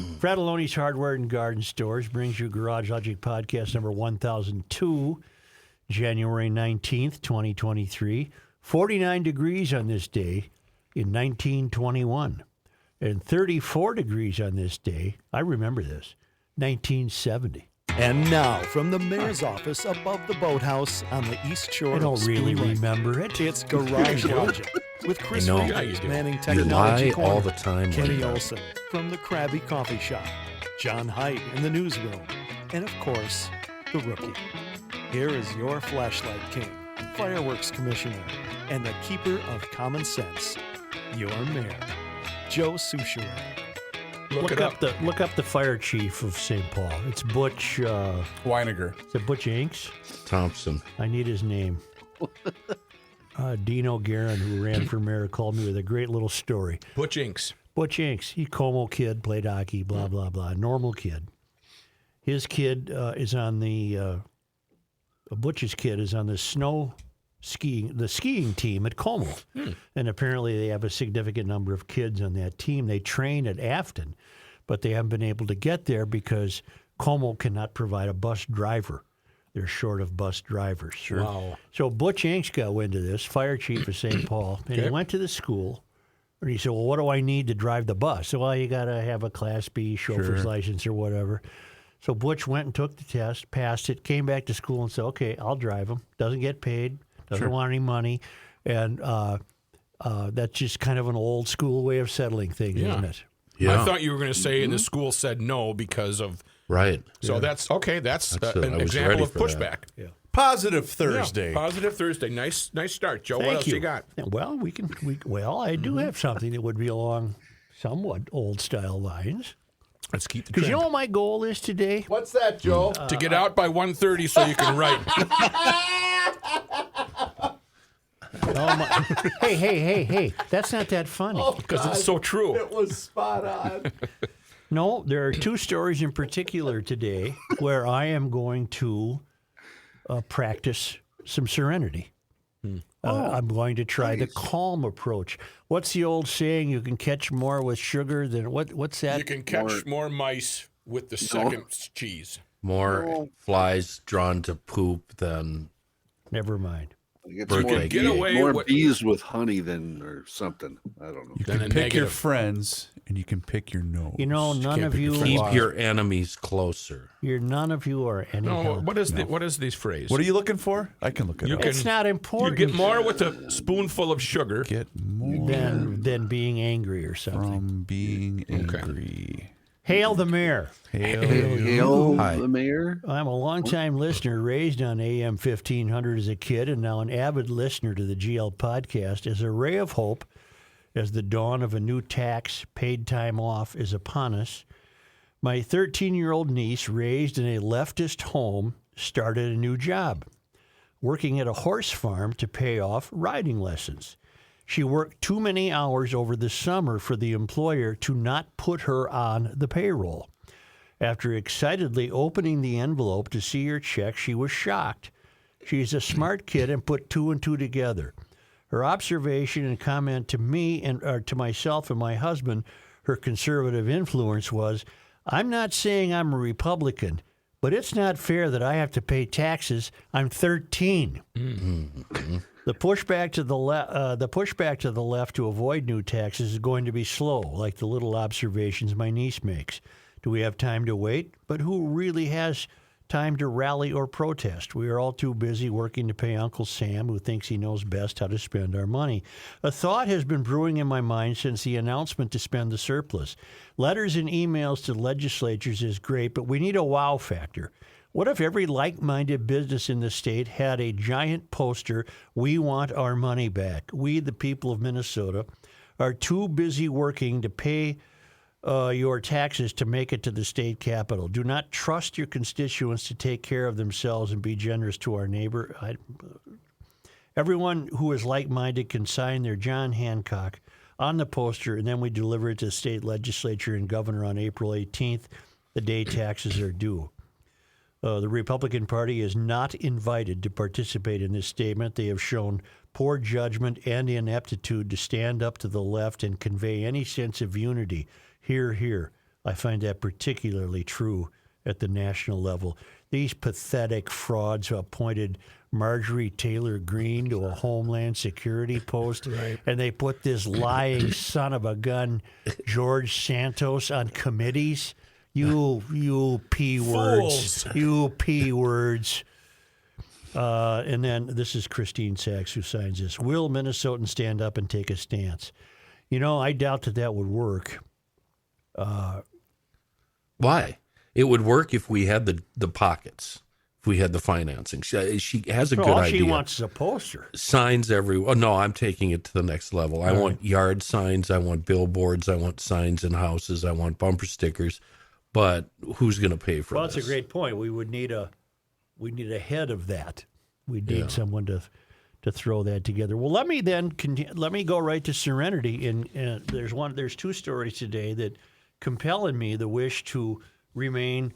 Fratelloni's Hardware and Garden Stores brings you Garage Logic Podcast number 1002, January 19th, 2023. 49 degrees on this day in 1921, and 34 degrees on this day, I remember this, 1970. And now, from the mayor's office above the boathouse on the east shore I don't of really Spoon Lake, remember it. it's Garage Logic with Chris I know. Reed, Yeah, you do. manning You Technology lie Corner, all the time. Kenny Linda. Olson from the Krabby Coffee Shop, John Heidt in the newsroom, and of course, the Rookie. Here is your flashlight king, fireworks commissioner, and the keeper of common sense, your mayor, Joe Souchere. Look up the fire chief of St. Paul. It's Butch. Weiniger. Is it Butch Inks? Thompson. I need his name. Dino Guerin, who ran for mayor, called me with a great little story. Butch Inks. Butch Inks. He Como kid, played hockey, blah blah blah. Normal kid. His kid is on the. Butch's kid is on the skiing team at Como. And apparently they have a significant number of kids on that team. They train at Afton, but they haven't been able to get there because Como cannot provide a bus driver. They're short of bus drivers. Sure. Wow. So Butch Inks got wind of this, fire chief of St. Paul, and he went to the school. And he said, well, what do I need to drive the bus? So, well, you got to have a Class B chauffeur's license or whatever. So Butch went and took the test, passed it, came back to school and said, okay, I'll drive him. Doesn't get paid. Doesn't want any money, and that's just kind of an old school way of settling things, isn't it? Yeah. I thought you were going to say, and the school said no because of. Right. So that's okay. That's That's it. I an was example ready of for pushback. Yeah. Positive Yeah, Thursday. positive Thursday. Nice start, Joe. Thank what else you got? Yeah, well, I do have something that would be along somewhat old style lines. Let's keep the Because trend. you know what my goal is today? What's that, Joe? To get out by 1:30 so you can write. Hey, that's not that funny. Because it's so true. It was spot on. No, there are two stories in particular today where I am going to practice some serenity. I'm going to try the calm approach. What's the old saying? You can catch more with sugar than what's that? You can catch more mice with the second cheese. More flies drawn to poop than Never mind. It's Birthday more, cake. Get away more with- bees with honey than or something. I don't know. You Then can a pick your negative. friends and you can pick your nose. You know, You none can't of pick you friends. keep your enemies closer. None of you are any No, help. what is this phrase? What are you looking for? I can look it You up. can- It's not You important get more with a spoonful of sugar. Get more than being angry or something. from being angry. Hail the mayor. Hail Hi. the mayor. I'm a longtime listener, raised on AM 1500 as a kid, and now an avid listener to the GL podcast. As a ray of hope, as the dawn of a new tax, paid time off, is upon us, my 13-year-old niece, raised in a leftist home, started a new job, working at a horse farm to pay off riding lessons. She worked too many hours over the summer for the employer to not put her on the payroll. After excitedly opening the envelope to see her check, she was shocked. She's a smart kid and put two and two together. Her observation and comment to me and to myself and my husband, her conservative influence was, I'm not saying I'm a Republican, but it's not fair that I have to pay taxes. I'm 13. The pushback to the left to avoid new taxes is going to be slow, like the little observations my niece makes. Do we have time to wait? But who really has time to rally or protest? We are all too busy working to pay Uncle Sam, who thinks he knows best how to spend our money. A thought has been brewing in my mind since the announcement to spend the surplus. Letters and emails to legislatures is great, but we need a wow factor. What if every like-minded business in the state had a giant poster, "We want our money back. We, the people of Minnesota, are too busy working to pay your taxes to make it to the state capitol. Do not trust your constituents to take care of themselves and be generous to our neighbor." Everyone who is like-minded can sign their John Hancock on the poster, and then we deliver it to the state legislature and governor on April 18th, the day taxes are due. The Republican Party is not invited to participate in this statement. They have shown poor judgment and ineptitude to stand up to the left and convey any sense of unity. Hear, hear. I find that particularly true at the national level. These pathetic frauds who appointed Marjorie Taylor Greene to a Homeland Security post, and they put this lying son of a gun, George Santos, on committees. You P words. Fools. You P words. And then this is Christine Sachs who signs this. Will Minnesotans stand up and take a stance? You know, I doubt that would work. Why? It would work if we had the pockets, if we had the financing. She has a good All idea. she wants is a poster. Signs everywhere. Oh, no, I'm taking it to the next level. I want yard signs. I want billboards. I want signs in houses. I want bumper stickers. But who's going to pay for Well, this? that's a great point. We would need a head of that. We need someone to throw that together. Well, let me then let me go right to Serenity. And there's two stories today that compel in me the wish to remain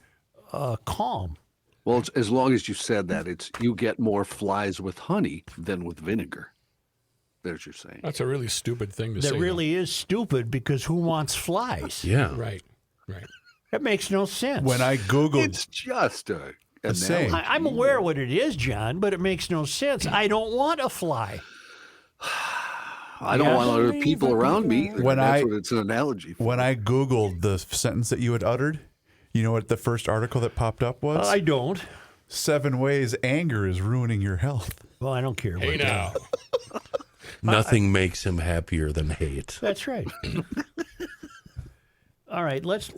calm. Well, it's, as long as you said that, it's you get more flies with honey than with vinegar. There's your saying. That's a really stupid thing to say. That really is stupid because who wants flies? Yeah. though. Right. That makes no sense. When I Googled, It's just a saying. analogy. I'm aware what it is, John, but it makes no sense. I don't want a fly. I don't want other people around me. When That's I- what it's an analogy for. when I Googled the sentence that you had uttered, you know what the first article that popped up was? I don't. 7 ways anger is ruining your health. Well, I don't care. Hey, about that. now. Nothing makes him happier than hate. That's right. All right, let's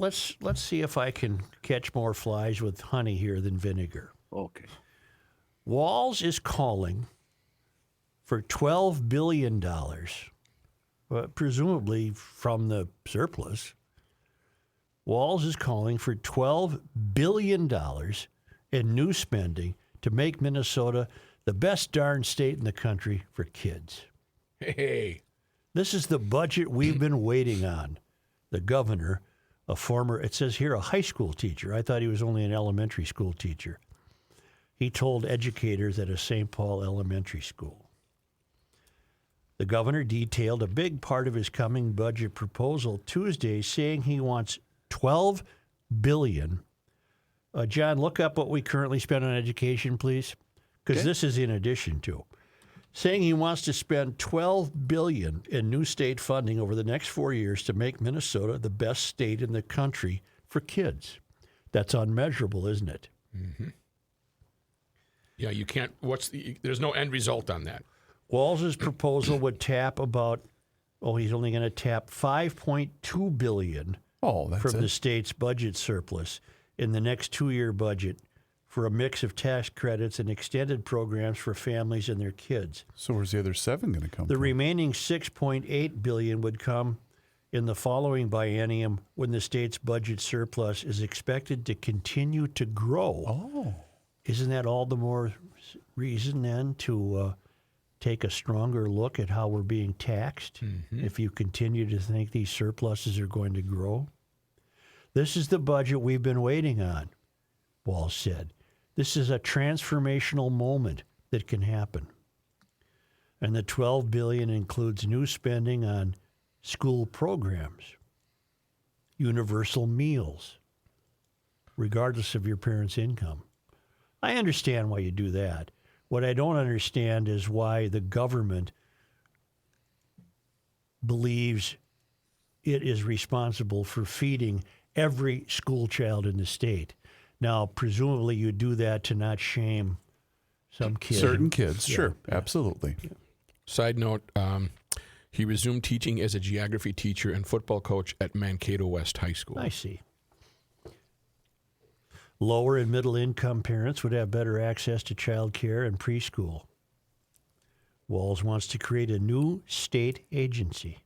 see if I can catch more flies with honey here than vinegar. Okay. Walz is calling for $12 billion, presumably from the surplus. Walz is calling for $12 billion in new spending to make Minnesota the best darn state in the country for kids. Hey. This is the budget we've been waiting on. The governor, a former, it says here, a high school teacher. I thought he was only an elementary school teacher. He told educators at a St. Paul elementary school. The governor detailed a big part of his coming budget proposal Tuesday, saying he wants $12 billion. John, look up what we currently spend on education, please, because this is in addition to. Saying he wants to spend $12 billion in new state funding over the next 4 years to make Minnesota the best state in the country for kids. That's unmeasurable, isn't it? Yeah, you can't. There's no end result on that. Walz's proposal would tap he's only going to tap $5.2 billion Oh, that's from it. the state's budget surplus in the next 2-year budget for a mix of tax credits and extended programs for families and their kids. So where's the other 7 going to come The from? remaining $6.8 billion would come in the following biennium when the state's budget surplus is expected to continue to grow. Oh. Isn't that all the more reason then to take a stronger look at how we're being taxed if you continue to think these surpluses are going to grow? This is the budget we've been waiting on, Walz said. This is a transformational moment that can happen. And the $12 billion includes new spending on school programs, universal meals, regardless of your parents' income. I understand why you do that. What I don't understand is why the government believes it is responsible for feeding every school child in the state. Now, presumably you do that to not shame some kids. Certain kids, sure, absolutely. Side note, he resumed teaching as a geography teacher and football coach at Mankato West High School. I see. Lower and middle income parents would have better access to child care and preschool. Walz wants to create a new state agency.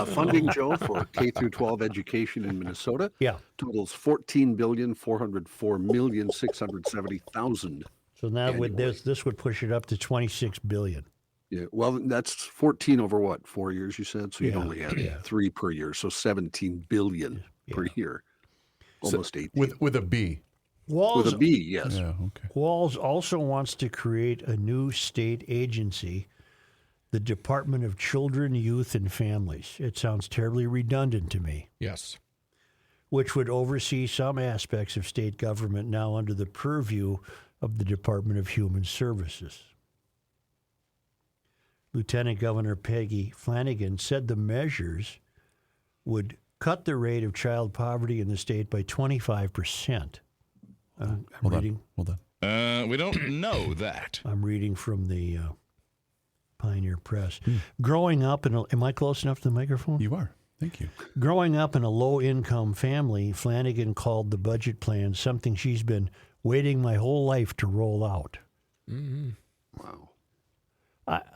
Funding, Joe, for K through 12 education in Minnesota Yeah. totals $14,404,670,000. So now with Annually. this would push it up to $26 billion. Yeah, well, that's 14 over what, 4 years? You said so. You'd Yeah, only had 3 per year, so 17 billion per year, almost 18 With a B. Walz, with a B. Yes. Yeah, okay. Walz also wants to create a new state agency the Department of Children, Youth, and Families. It sounds terribly redundant to me. Yes. Which would oversee some aspects of state government now under the purview of the Department of Human Services. Lieutenant Governor Peggy Flanagan said the measures would cut the rate of child poverty in the state by 25%. I'm reading. Hold on. We don't know that. I'm reading from the Pioneer Press. Growing up in am I close enough to the microphone? You are. Thank you. Growing up in a low-income family, Flanagan called the budget plan something she's been waiting my whole life to roll out. Mm-hmm. Wow.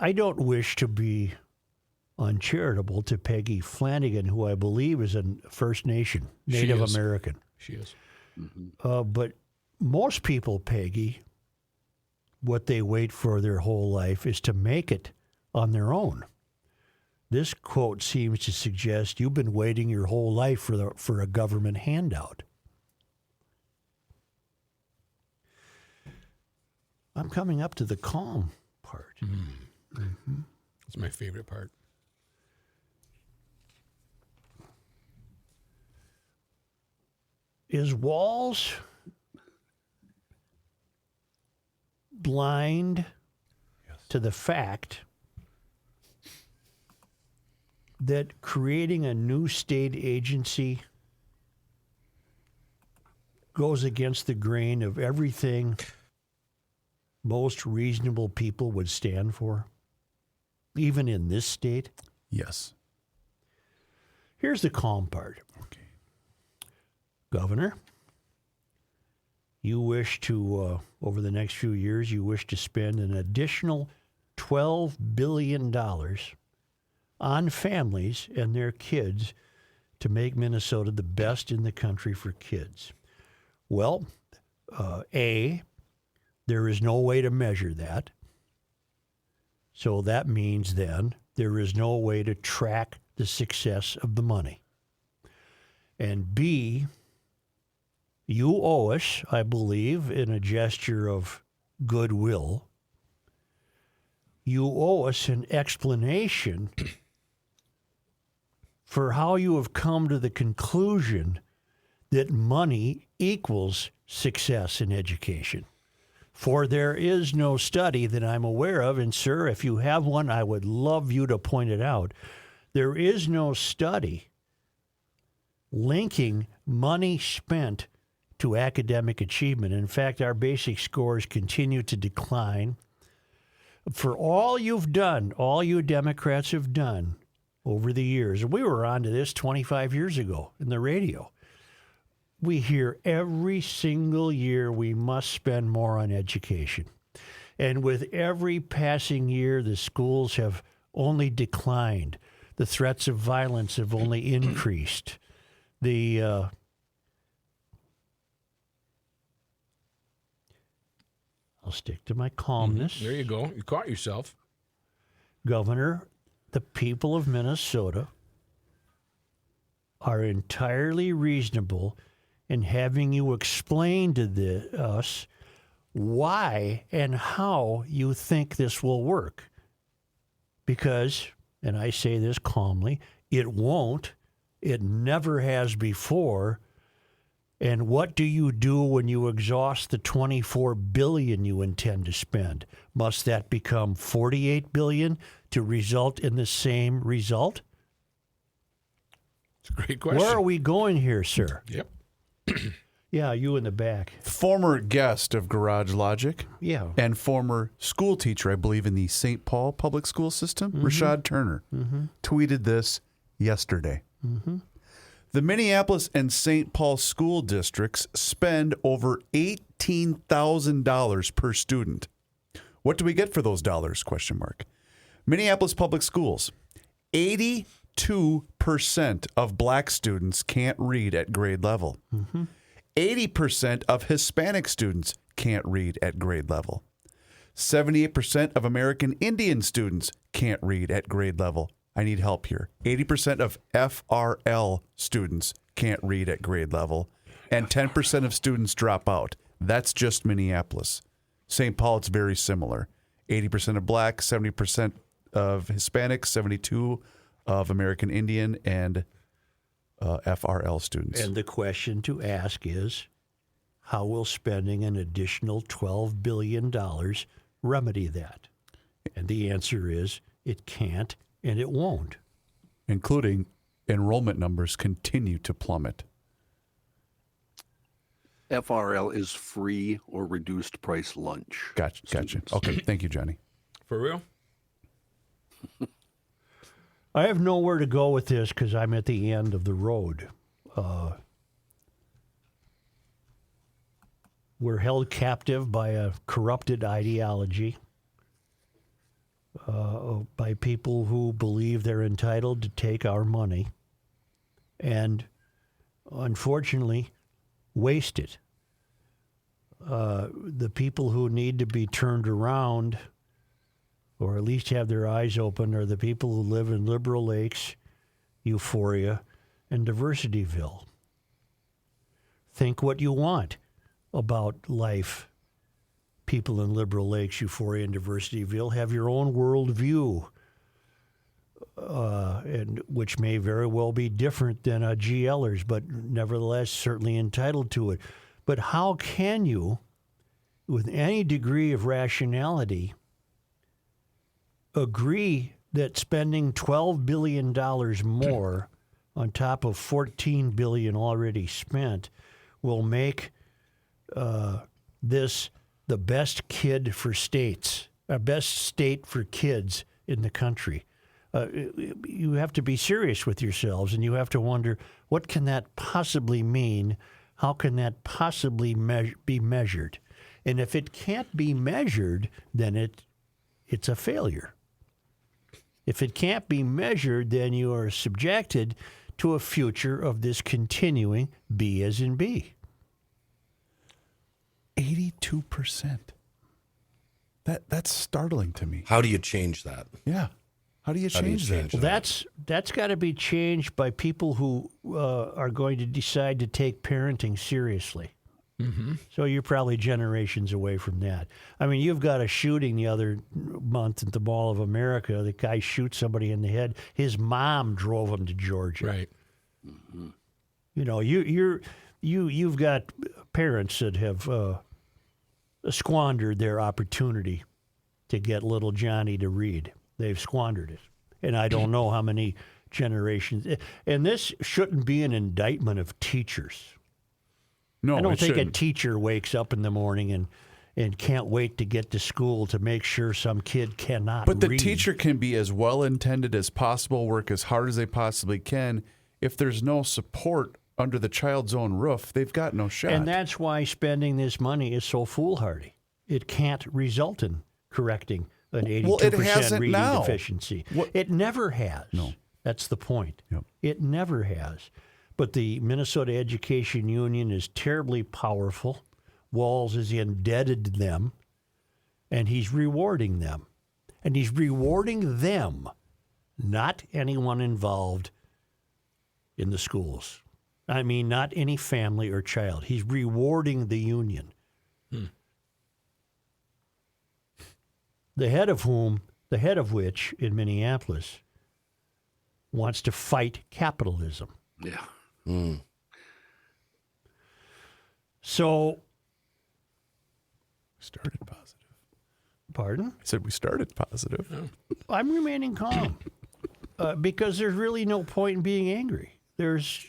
I don't wish to be uncharitable to Peggy Flanagan, who I believe is a First Nation, Native is. American. She is. But most people, Peggy, what they wait for their whole life is to make it on their own. This quote seems to suggest you've been waiting your whole life for a government handout. I'm coming up to the calm part. That's my favorite part. Is Walz blind to the fact that creating a new state agency goes against the grain of everything most reasonable people would stand for, even in this state? Yes. Here's the calm part. Okay. Governor, you wish to, over the next few years, you wish to spend an additional $12 billion on families and their kids to make Minnesota the best in the country for kids. Well, A, there is no way to measure that. So that means then there is no way to track the success of the money. And B, you owe us, I believe, in a gesture of goodwill, you owe us an explanation for how you have come to the conclusion that money equals success in education. For there is no study that I'm aware of, and sir, if you have one, I would love you to point it out. There is no study linking money spent to academic achievement. In fact, our basic scores continue to decline. For all you've done, all you Democrats have done over the years, and we were on to this 25 years ago in the radio, we hear every single year we must spend more on education. And with every passing year, the schools have only declined. The threats of violence have only increased. I'll stick to my calmness. There you go. You caught yourself. Governor, the people of Minnesota are entirely reasonable in having you explain to us why and how you think this will work. Because, and I say this calmly, it won't. It never has before. And what do you do when you exhaust the $24 billion you intend to spend? Must that become $48 billion to result in the same result? It's a great question. Where are we going here, sir? Yep. Yeah, you in the back. Former guest of Garage Logic. Yeah. And former school teacher, I believe, in the St. Paul public school system, Rashad Turner, tweeted this yesterday. The Minneapolis and St. Paul school districts spend over $18,000 per student. What do we get for those dollars? ? Minneapolis public schools, 82% of black students can't read at grade level. 80% of Hispanic students can't read at grade level. 78% of American Indian students can't read at grade level. I need help here. 80% of FRL students can't read at grade level, and 10% of students drop out. That's just Minneapolis. St. Paul, it's very similar. 80% of black, 70% of Hispanic, 72 of American Indian, and FRL students. And the question to ask is, how will spending an additional $12 billion remedy that? And the answer is, it can't and it won't. Including enrollment numbers continue to plummet. FRL is free or reduced price lunch. Gotcha. Okay, thank you, Johnny. For real? I have nowhere to go with this because I'm at the end of the road. We're held captive by a corrupted ideology, by people who believe they're entitled to take our money and, unfortunately, waste it. The people who need to be turned around, or at least have their eyes open, are the people who live in Liberal Lakes, Euphoria, and Diversityville. Think what you want about life. People in Liberal Lakes, Euphoria, and Diversityville have your own worldview, and which may very well be different than a GLer's, but nevertheless certainly entitled to it. But how can you, with any degree of rationality, agree that spending $12 billion more on top of $14 billion already spent will make this the best kid for states, best state for kids in the country? You have to be serious with yourselves, and you have to wonder, what can that possibly mean? How can that possibly be measured? And if it can't be measured, then it's a failure. If it can't be measured, then you are subjected to a future of this continuing B as in B. 82%. That's startling to me. How do you change that? Yeah. How do you How do you change change that? that? Well, that's got to be changed by people who are going to decide to take parenting seriously. Mm-hmm. So you're probably generations away from that. I mean, you've got a shooting the other month at the Mall of America. The guy shoots somebody in the head. His mom drove him to Georgia. Right. You know, you've got parents that have squandered their opportunity to get little Johnny to read. They've squandered it. And I don't know how many generations. And this shouldn't be an indictment of teachers. No, I don't it think shouldn't. a teacher wakes up in the morning and can't wait to get to school to make sure some kid cannot But the read. teacher can be as well intended as possible, work as hard as they possibly can. If there's no support under the child's own roof, they've got no shot. And that's why spending this money is so foolhardy. It can't result in correcting an 82% Well, it hasn't reading now. deficiency. What- It never has. No. That's the point. Yep. It never has. But the Minnesota Education Union is terribly powerful. Walz is indebted to them, and he's rewarding them. And he's rewarding them, not anyone involved in the schools. I mean, not any family or child. He's rewarding the union. The head of which in Minneapolis wants to fight capitalism. Yeah. So, started positive. pardon? I said we started positive. I'm remaining calm because there's really no point in being angry. There's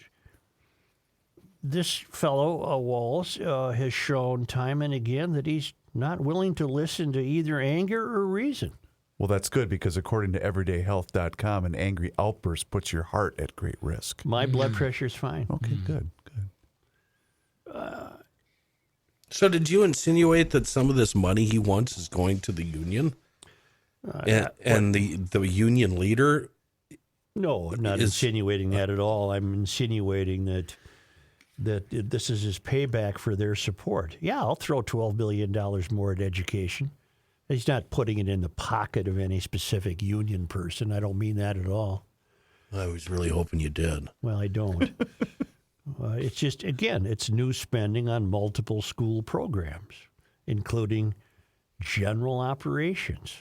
this fellow, Walz, has shown time and again that he's not willing to listen to either anger or reason. Well, that's good because according to everydayhealth.com, an angry outburst puts your heart at great risk. My blood pressure's fine. Okay, good. So did you insinuate that some of this money he wants is going to the union? And the union leader? No, I'm not insinuating that at all. I'm insinuating that this is his payback for their support. Yeah, I'll throw $12 billion more at education. He's not putting it in the pocket of any specific union person. I don't mean that at all. I was really hoping you did. Well, I don't. It's just, again, it's new spending on multiple school programs, including general operations,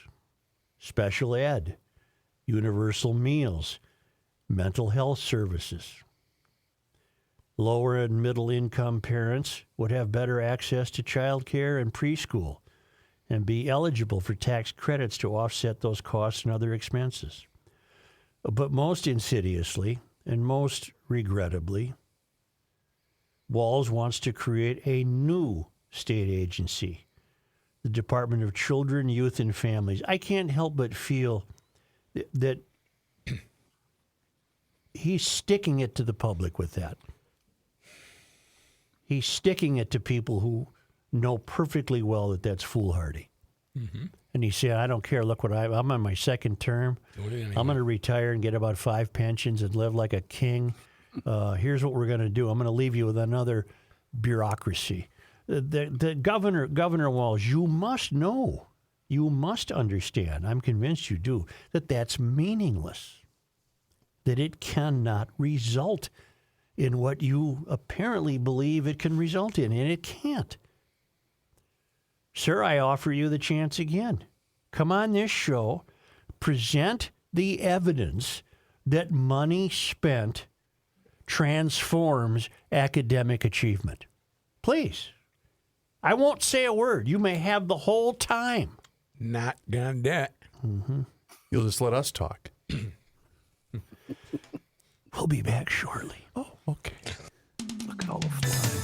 special ed, universal meals, mental health services. Lower and middle income parents would have better access to child care and preschool and be eligible for tax credits to offset those costs and other expenses. But most insidiously and most regrettably, Walz wants to create a new state agency, the Department of Children, Youth, and Families. I can't help but feel that he's sticking it to the public with that. He's sticking it to people who know perfectly well that that's foolhardy. Mm-hmm. And he's saying, I don't care. Look what I'm on my second term. I'm going to retire and get about 5 pensions and live like a king. Here's what we're going to do. I'm going to leave you with another bureaucracy. The Governor Walz, you must know, you must understand, I'm convinced you do, that that's meaningless, that it cannot result in what you apparently believe it can result in, and it can't. Sir, I offer you the chance again. Come on this show, present the evidence that money spent transforms academic achievement. Please. I won't say a word. You may have the whole time. Not gonna do it. Mm-hmm. You'll just let us talk. We'll be back shortly. Oh, okay. Look at all the flies.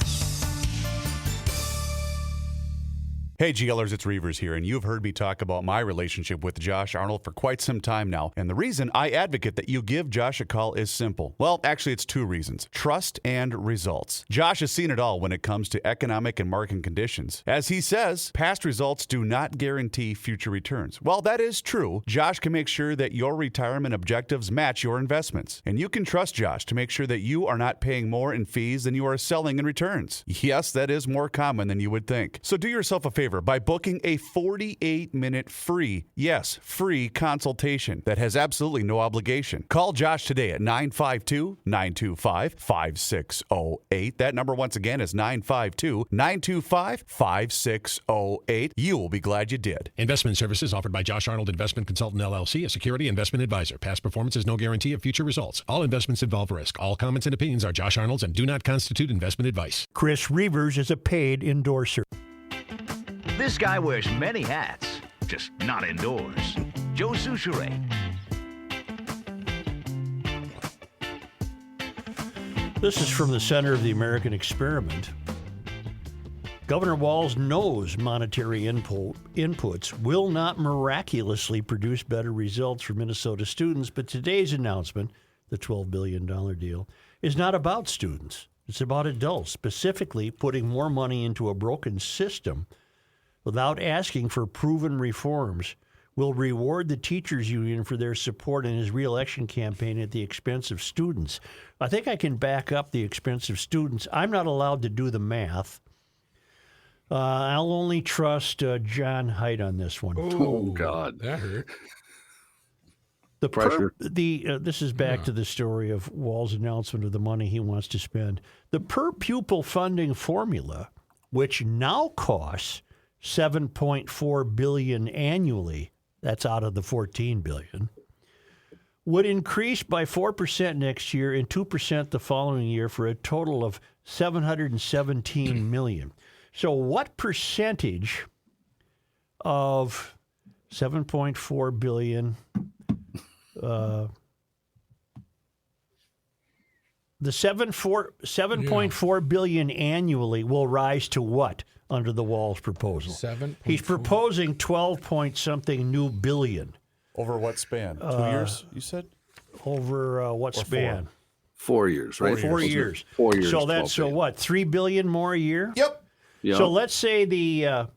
Hey, GLers, it's Reavers here, and you've heard me talk about my relationship with Josh Arnold for quite some time now. And the reason I advocate that you give Josh a call is simple. Well, actually, it's 2 reasons. Trust and results. Josh has seen it all when it comes to economic and market conditions. As he says, past results do not guarantee future returns. Well, that is true. Josh can make sure that your retirement objectives match your investments. And you can trust Josh to make sure that you are not paying more in fees than you are selling in returns. Yes, that is more common than you would think. So do yourself a favor by booking a 48-minute free consultation that has absolutely no obligation. Call Josh today at 952-925-5608. That number once again is 952-925-5608. You will be glad you did. Investment services offered by Josh Arnold Investment Consultant LLC, a security investment advisor. Past performance is no guarantee of future results. All investments involve risk. All comments and opinions are Josh Arnold's and do not constitute investment advice. Chris Reavers is a paid endorser. This guy wears many hats, just not indoors. Joe Souchere. This is from the Center of the American Experiment. Governor Walz knows monetary inputs will not miraculously produce better results for Minnesota students, but today's announcement, the $12 billion deal, is not about students. It's about adults, specifically putting more money into a broken system without asking for proven reforms, will reward the teachers union for their support in his re-election campaign at the expense of students. I think I can back up the expense of students. I'm not allowed to do the math. I'll only trust John Heidt on this one. Oh, God. That hurt. The Pressure. This is back to the story of Walz's announcement of the money he wants to spend. The per-pupil funding formula, which now costs $7.4 billion annually, that's out of the $14 billion, would increase by 4% next year and 2% the following year for a total of $717 million. So what percentage of $7.4 billion, the $7.4 billion annually will rise to what under the Walz proposal? He's proposing 12 point something new billion. Over what span? 2 years, you said? Over what span? 4 years, right? 4 years. 4 years. So that's what, $3 billion more a year? Yep. So let's say the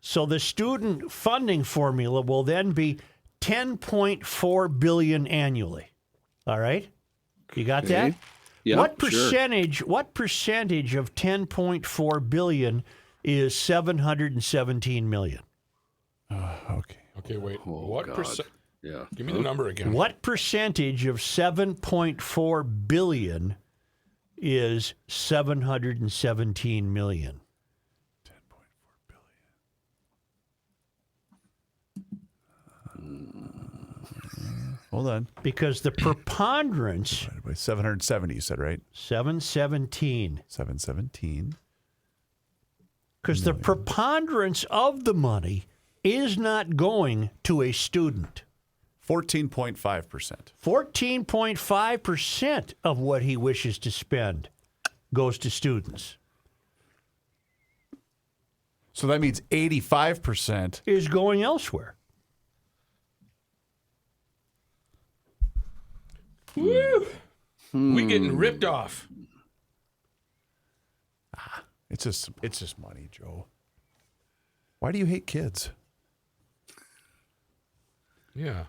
student funding formula will then be $10.4 billion annually. All right, you got that? Yeah. What percentage of $10.4 billion is $717 million? Okay. Okay, wait. Oh, What God. percent? Yeah. Give me the number again. What percentage of $7.4 billion is $717 million? 10.4 billion. Hold on. Because the preponderance, By 770, you said, right? 717. 717. Because the preponderance of the money is not going to a student. 14.5%. 14.5% of what he wishes to spend goes to students. So that means 85%. Is going elsewhere. Woo! We getting ripped off. It's just money, Joe. Why do you hate kids? Yeah.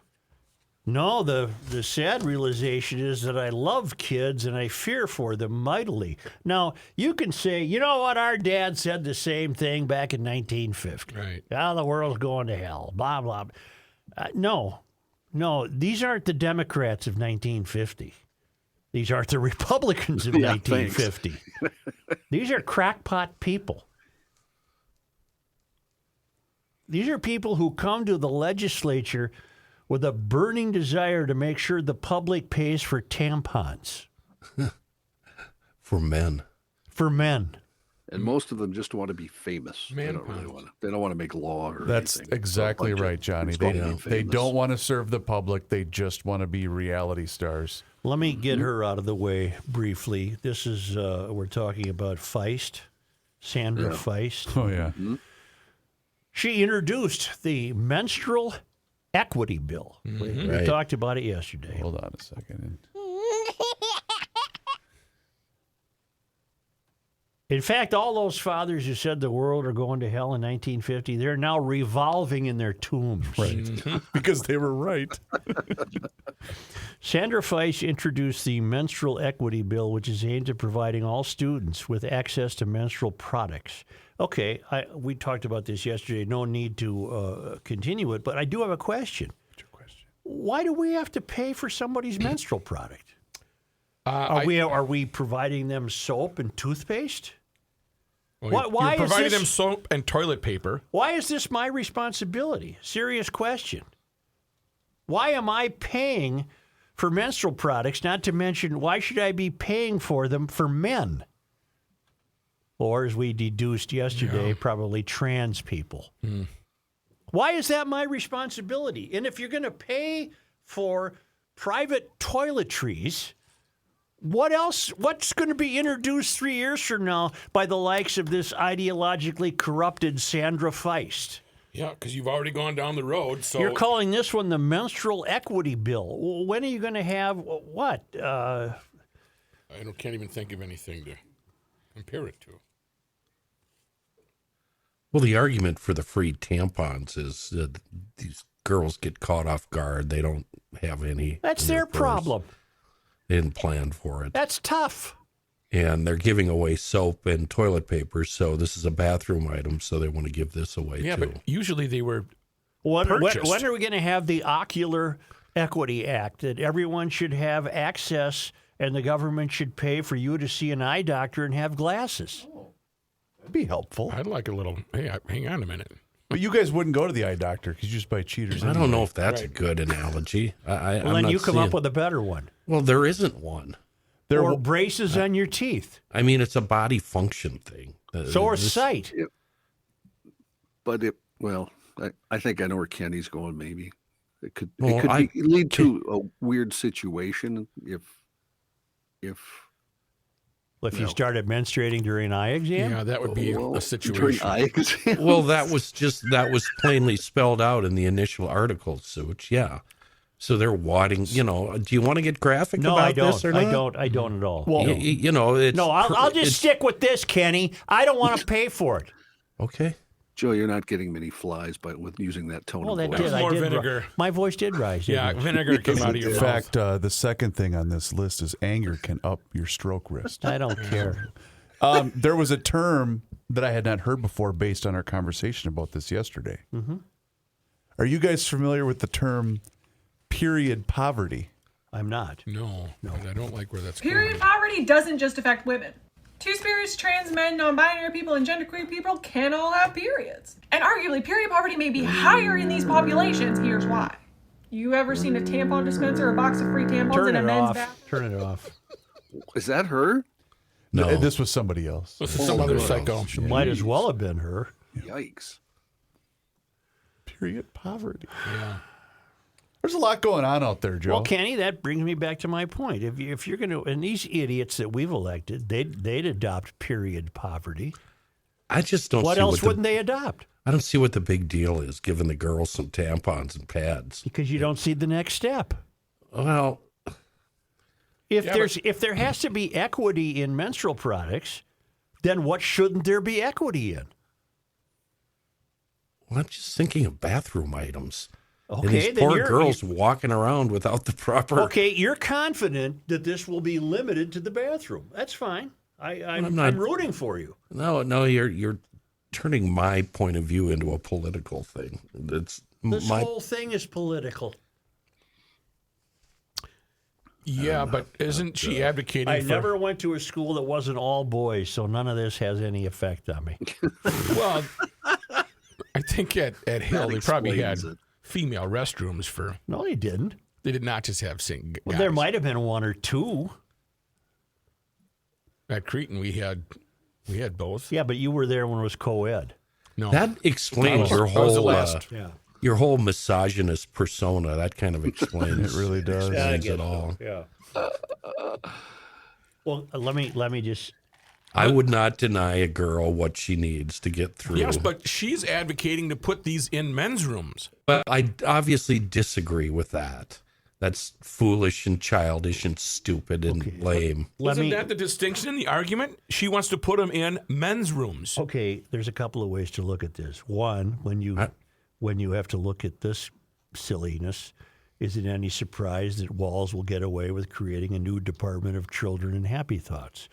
No, the sad realization is that I love kids and I fear for them mightily. Now, you can say, you know what, our dad said the same thing back in 1950. Right. Ah, the world's going to hell, blah, blah. No, these aren't the Democrats of 1950. These aren't the Republicans of 1950. These are crackpot people. These are people who come to the legislature with a burning desire to make sure the public pays for tampons. For men. For men. And most of them just want to be famous. They don't really want to. They don't want to make law or That's anything. exactly right, Johnny. They don't want to serve the public. They just want to be reality stars. Let me get her out of the way briefly. This is, we're talking about Feist, Sandra Feist. Oh, yeah. She introduced the menstrual equity bill. We Right. talked about it yesterday. Hold on a second. In fact, all those fathers who said the world are going to hell in 1950, they're now revolving in their tombs. Right. Because they were right. Sandra Feist introduced the menstrual equity bill, which is aimed at providing all students with access to menstrual products. Okay, we talked about this yesterday. No need to continue it, but I do have a question. What's your question? Why do we have to pay for somebody's menstrual product? Are Are we providing them soap and toothpaste? Well, Why you're is providing this- them soap and toilet paper. Why is this my responsibility? Serious question. Why am I paying for menstrual products? Not to mention, why should I be paying for them for men? Or, as we deduced yesterday, probably trans people. Why is that my responsibility? And if you're going to pay for private toiletries, what else? What's going to be introduced 3 years from now by the likes of this ideologically corrupted Sandra Feist? Yeah, because you've already gone down the road. So You're calling this one the menstrual equity bill. Well, when are you going to have what? can't even think of anything to compare it to. Well, the argument for the free tampons is that these girls get caught off guard. They don't have any. That's in their purse. problem. They didn't plan for it. That's tough. And they're giving away soap and toilet paper, so this is a bathroom item, so they want to give this away Yeah, too. but usually they were When purchased. are we going to have the Ocular Equity Act that everyone should have access and the government should pay for you to see an eye doctor and have glasses? That'd be helpful. I'd like a little. Hey, hang on a minute. But you guys wouldn't go to the eye doctor because you just buy cheaters. I don't know if that's Right. a good analogy. I'm Well, then not you come seeing- up with a better one. Well, there isn't one. Or braces on your teeth. I mean, it's a body function thing. So are This- sight. But I think I know where Kenny's going. Maybe it could Well, lead to a weird situation if If you started menstruating during an eye exam? Yeah, that would be well, a situation. during eye exam. Well, that was plainly spelled out in the initial article, Such. Yeah. So they're wadding, do you want to get graphic No, about I don't. this or not? I don't at all. Well, It's No, I'll just it's- stick with this, Kenny. I don't want to pay for it. Okay. Joe, you're not getting many flies, with using that tone Well, of that voice. did. was I more did. vinegar. My voice did rise. Yeah, didn't it? vinegar came out of your In mouth. fact, the second thing on this list is anger can up your stroke risk. I don't care. There was a term that I had not heard before based on our conversation about this yesterday. Mm-hmm. Are you guys familiar with the term period poverty? I'm not. No, and I don't like where that's Period going. poverty doesn't just affect women. Two-spirited, trans men, non-binary people, and genderqueer people can all have periods. And arguably, period poverty may be higher in these populations. Here's why. You ever seen a tampon dispenser or a box of free tampons Turn in a it men's off. bathroom? Turn it off. Is that her? No. This was somebody else. This is some other psycho. Might as well have been her. Yikes. Period poverty. Yeah. There's a lot going on out there, Joe. Well, Kenny, that brings me back to my point. If you're going to, and these idiots that we've elected, they'd adopt period poverty. I just don't What see else wouldn't they adopt? I don't see what the big deal is giving the girls some tampons and pads. Because you don't see the next step. Well, If there has to be equity in menstrual products, then what shouldn't there be equity in? I'm just thinking of bathroom items. And Okay, these then poor girls walking around without the proper. Okay, you're confident that this will be limited to the bathroom. That's fine. I'm rooting for you. No, you're turning my point of view into a political thing. This whole thing is political. Yeah, but isn't she advocating I for... never went to a school that wasn't all boys, so none of this has any effect on me. Well, I think at Hill they probably had explains it. female restrooms for... No, he didn't. They did not just have guys. Well, there might have been one or two. At Cretan, we had both. Yeah, but you were there when it was co-ed. No. That explains I your was the whole last. your whole misogynist persona. That kind of explains. It really does. Explains it all. Yeah. Well, let me just. I would not deny a girl what she needs to get through. Yes, but she's advocating to put these in men's rooms. But I obviously disagree with that. That's foolish and childish and stupid and lame. Isn't that the distinction in the argument? She wants to put them in men's rooms. Okay, there's a couple of ways to look at this. One, when you have to look at this silliness, is it any surprise that Walz will get away with creating a new Department of Children and Happy Thoughts?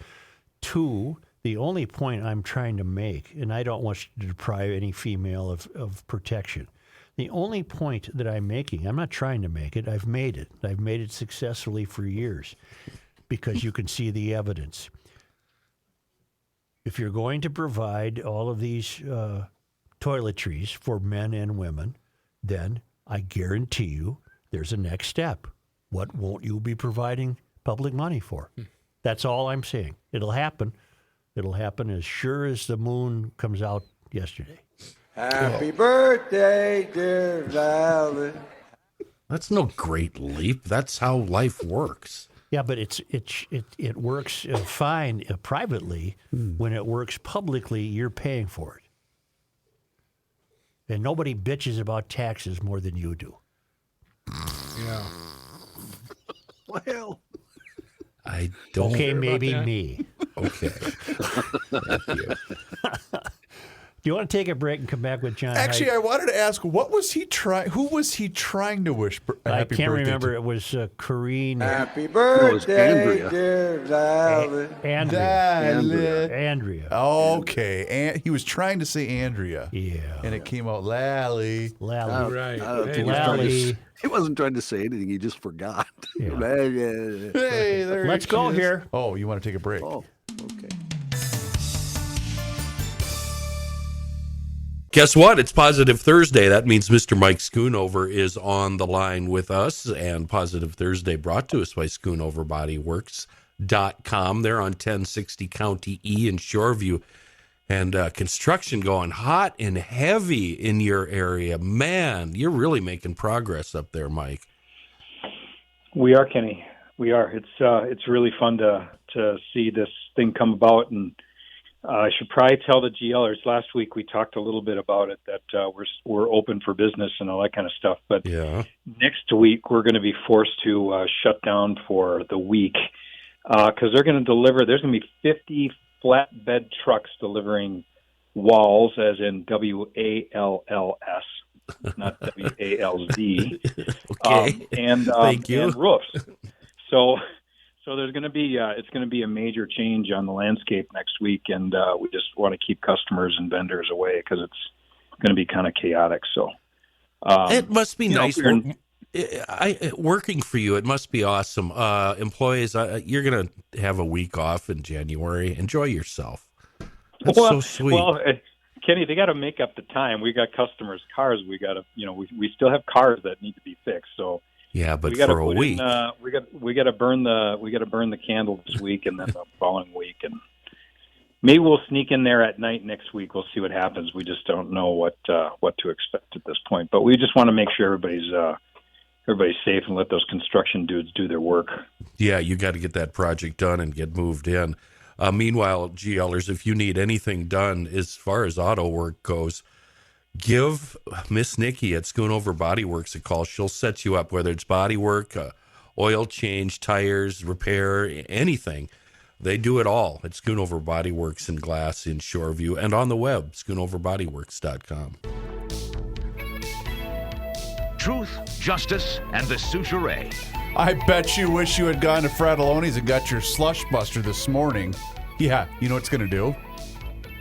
Two, the only point I'm trying to make, and I don't want to deprive any female of protection. The only point that I'm making, I'm not trying to make it, I've made it. I've made it successfully for years because you can see the evidence. If you're going to provide all of these toiletries for men and women, then I guarantee you there's a next step. What won't you be providing public money for? That's all I'm saying. It'll happen. It'll happen as sure as the moon comes out yesterday. Happy birthday, dear Valley. That's no great leap. That's how life works. Yeah, but it works fine privately. When it works publicly, you're paying for it. And nobody bitches about taxes more than you do. Yeah. Well, I don't. Okay, maybe that. me. Okay. Thank you. Do you want to take a break and come back with John? Actually, Heidt? I wanted to ask, what was he trying? Who was he trying to wish a I happy can't birthday remember. to? It was Corrine. Happy it was birthday, Andrea. dear Valley. Andrea. Okay, and he was trying to say Andrea. Yeah. And it came out Lally. Lally. Right. I don't think Hey, he was trying to Lally. s- he wasn't trying to say anything. He just forgot. Yeah. Hey, there Let's she go is. here. Oh, you want to take a break? Oh, okay. Guess what? It's Positive Thursday. That means Mr. Mike Schoonover is on the line with us. And Positive Thursday brought to us by SchoonoverBodyWorks.com. They're on 1060 County E in Shoreview. And construction going hot and heavy in your area. Man, you're really making progress up there, Mike. We are, Kenny. We are. It's really fun to see this thing come about, and I should probably tell the GLers. Last week we talked a little bit about it, that we're open for business and all that kind of stuff. But Yeah. next week we're going to be forced to shut down for the week because they're going to deliver. There's going to be 50 flatbed trucks delivering walls, as in WALLS, not WALZ. Okay. Thank you. And roofs. So there's going to be it's going to be a major change on the landscape next week, and we just want to keep customers and vendors away because it's going to be kind of chaotic. So It must be nice working for you. It must be awesome. Employees, you're going to have a week off in January. Enjoy yourself. That's so sweet. Well, Kenny, they got to make up the time. We got customers' cars. We got to, we still have cars that need to be fixed. So Yeah, but we got to for a put week. we got to burn the candle this week and then the following week, and maybe we'll sneak in there at night next week. We'll see what happens. We just don't know what to expect at this point. But we just want to make sure everybody's safe and let those construction dudes do their work. Yeah, you got to get that project done and get moved in. Meanwhile, GLers, if you need anything done as far as auto work goes, give Miss Nikki at Schoonover Body Works a call. She'll set you up, whether it's body work, oil change, tires, repair, anything. They do it all at Schoonover Body Works in Glass in Shoreview and on the web, schoonoverbodyworks.com. Truth, justice, and the suture. I bet you wish you had gone to Fratelloni's and got your slush buster this morning. Yeah, you know what it's going to do?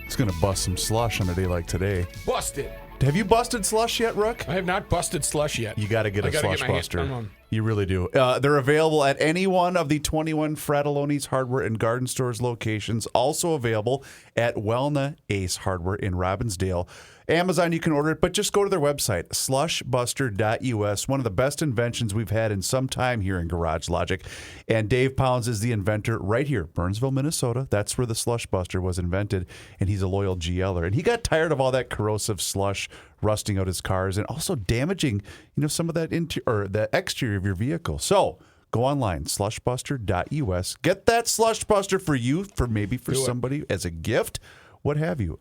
It's going to bust some slush on a day like today. Busted. Have you busted slush yet, Rook? I have not busted slush yet. You got to get a slush buster. on. You really do. They're available at any one of the 21 Fratelloni's Hardware and Garden Stores locations. Also available at Wellna Ace Hardware in Robbinsdale. Amazon, you can order it, but just go to their website, slushbuster.us. One of the best inventions we've had in some time here in Garage Logic. And Dave Pounds is the inventor right here, Burnsville, Minnesota. That's where the slush buster was invented, and he's a loyal GLer. And he got tired of all that corrosive slush rusting out his cars and also damaging, some of that the exterior of your vehicle. So go online, slushbuster.us. Get that slush buster for you, for somebody as a gift. What have you?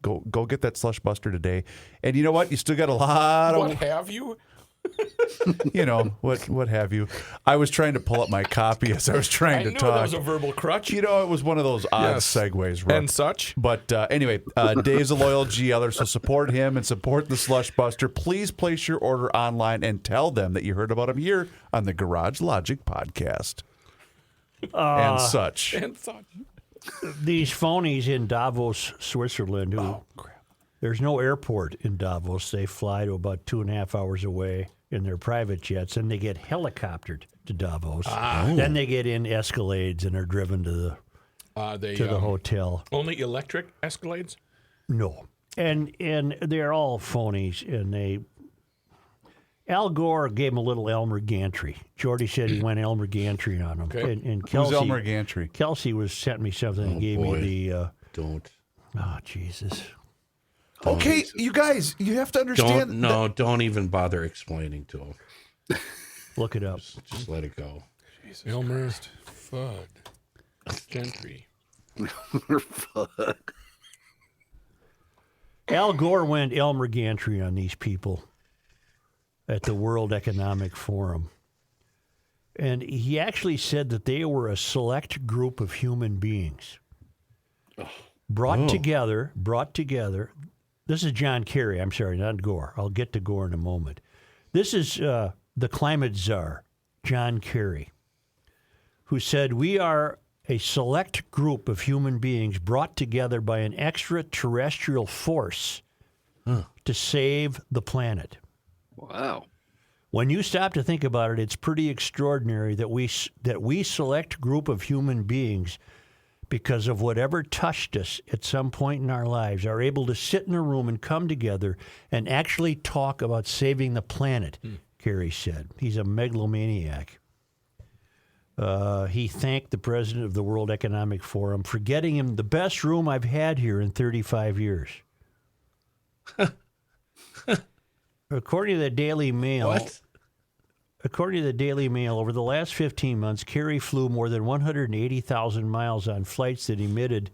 Go get that slush buster today. And you know what? You still got a lot of... What have you? what have you? I was trying to pull up my copy as I was trying to I knew talk. that was a verbal crutch. It was one of those odd segues, Rook. And such. But anyway, Dave's a loyal GLer, so support him and support the slush buster. Please place your order online and tell them that you heard about him here on the Garage Logic podcast. And such. And such. These phonies in Davos, Switzerland, there's no airport in Davos. They fly to about 2.5 hours away in their private jets, and they get helicoptered to Davos. Then they get in Escalades and are driven to the hotel. Only electric Escalades? No. And they're all phonies, and Al Gore gave him a little Elmer Gantry. Jordy said he went Elmer Gantry on him. Okay. And Kelsey, Who's Elmer Gantry? Kelsey sent me something and gave me the... Don't. Oh, Jesus. Okay, you guys, you have to understand... Don't even bother explaining to him. Look it up. Just let it go. Jesus Elmer Fudd Gentry. Fuck. Al Gore went Elmer Gantry on these people at the World Economic Forum. And he actually said that they were a select group of human beings brought together. This is John Kerry. I'm sorry, not Gore. I'll get to Gore in a moment. This is the climate czar, John Kerry, who said, "We are a select group of human beings brought together by an extraterrestrial force to save the planet." Wow. When you stop to think about it, it's pretty extraordinary that we select group of human beings, because of whatever touched us at some point in our lives, are able to sit in a room and come together and actually talk about saving the planet, Kerry said. He's a megalomaniac. He thanked the president of the World Economic Forum for getting him the best room I've had here in 35 years. According to the Daily Mail, over the last 15 months, Kerry flew more than 180,000 miles on flights that emitted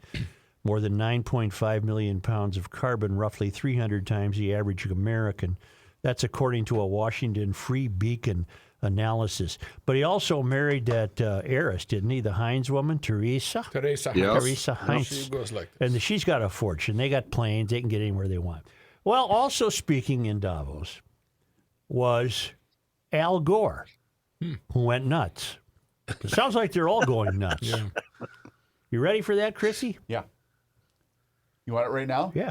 more than 9.5 million pounds of carbon, roughly 300 times the average American. That's according to a Washington Free Beacon analysis. But he also married that heiress, didn't he? The Heinz woman, Teresa. Teresa. Yes. Teresa Heinz. She goes like this. And she's got a fortune. They got planes. They can get anywhere they want. Well, also speaking in Davos was Al Gore, who went nuts. It sounds like they're all going nuts. Yeah. You ready for that, Chrissy? Yeah. You want it right now? Yeah.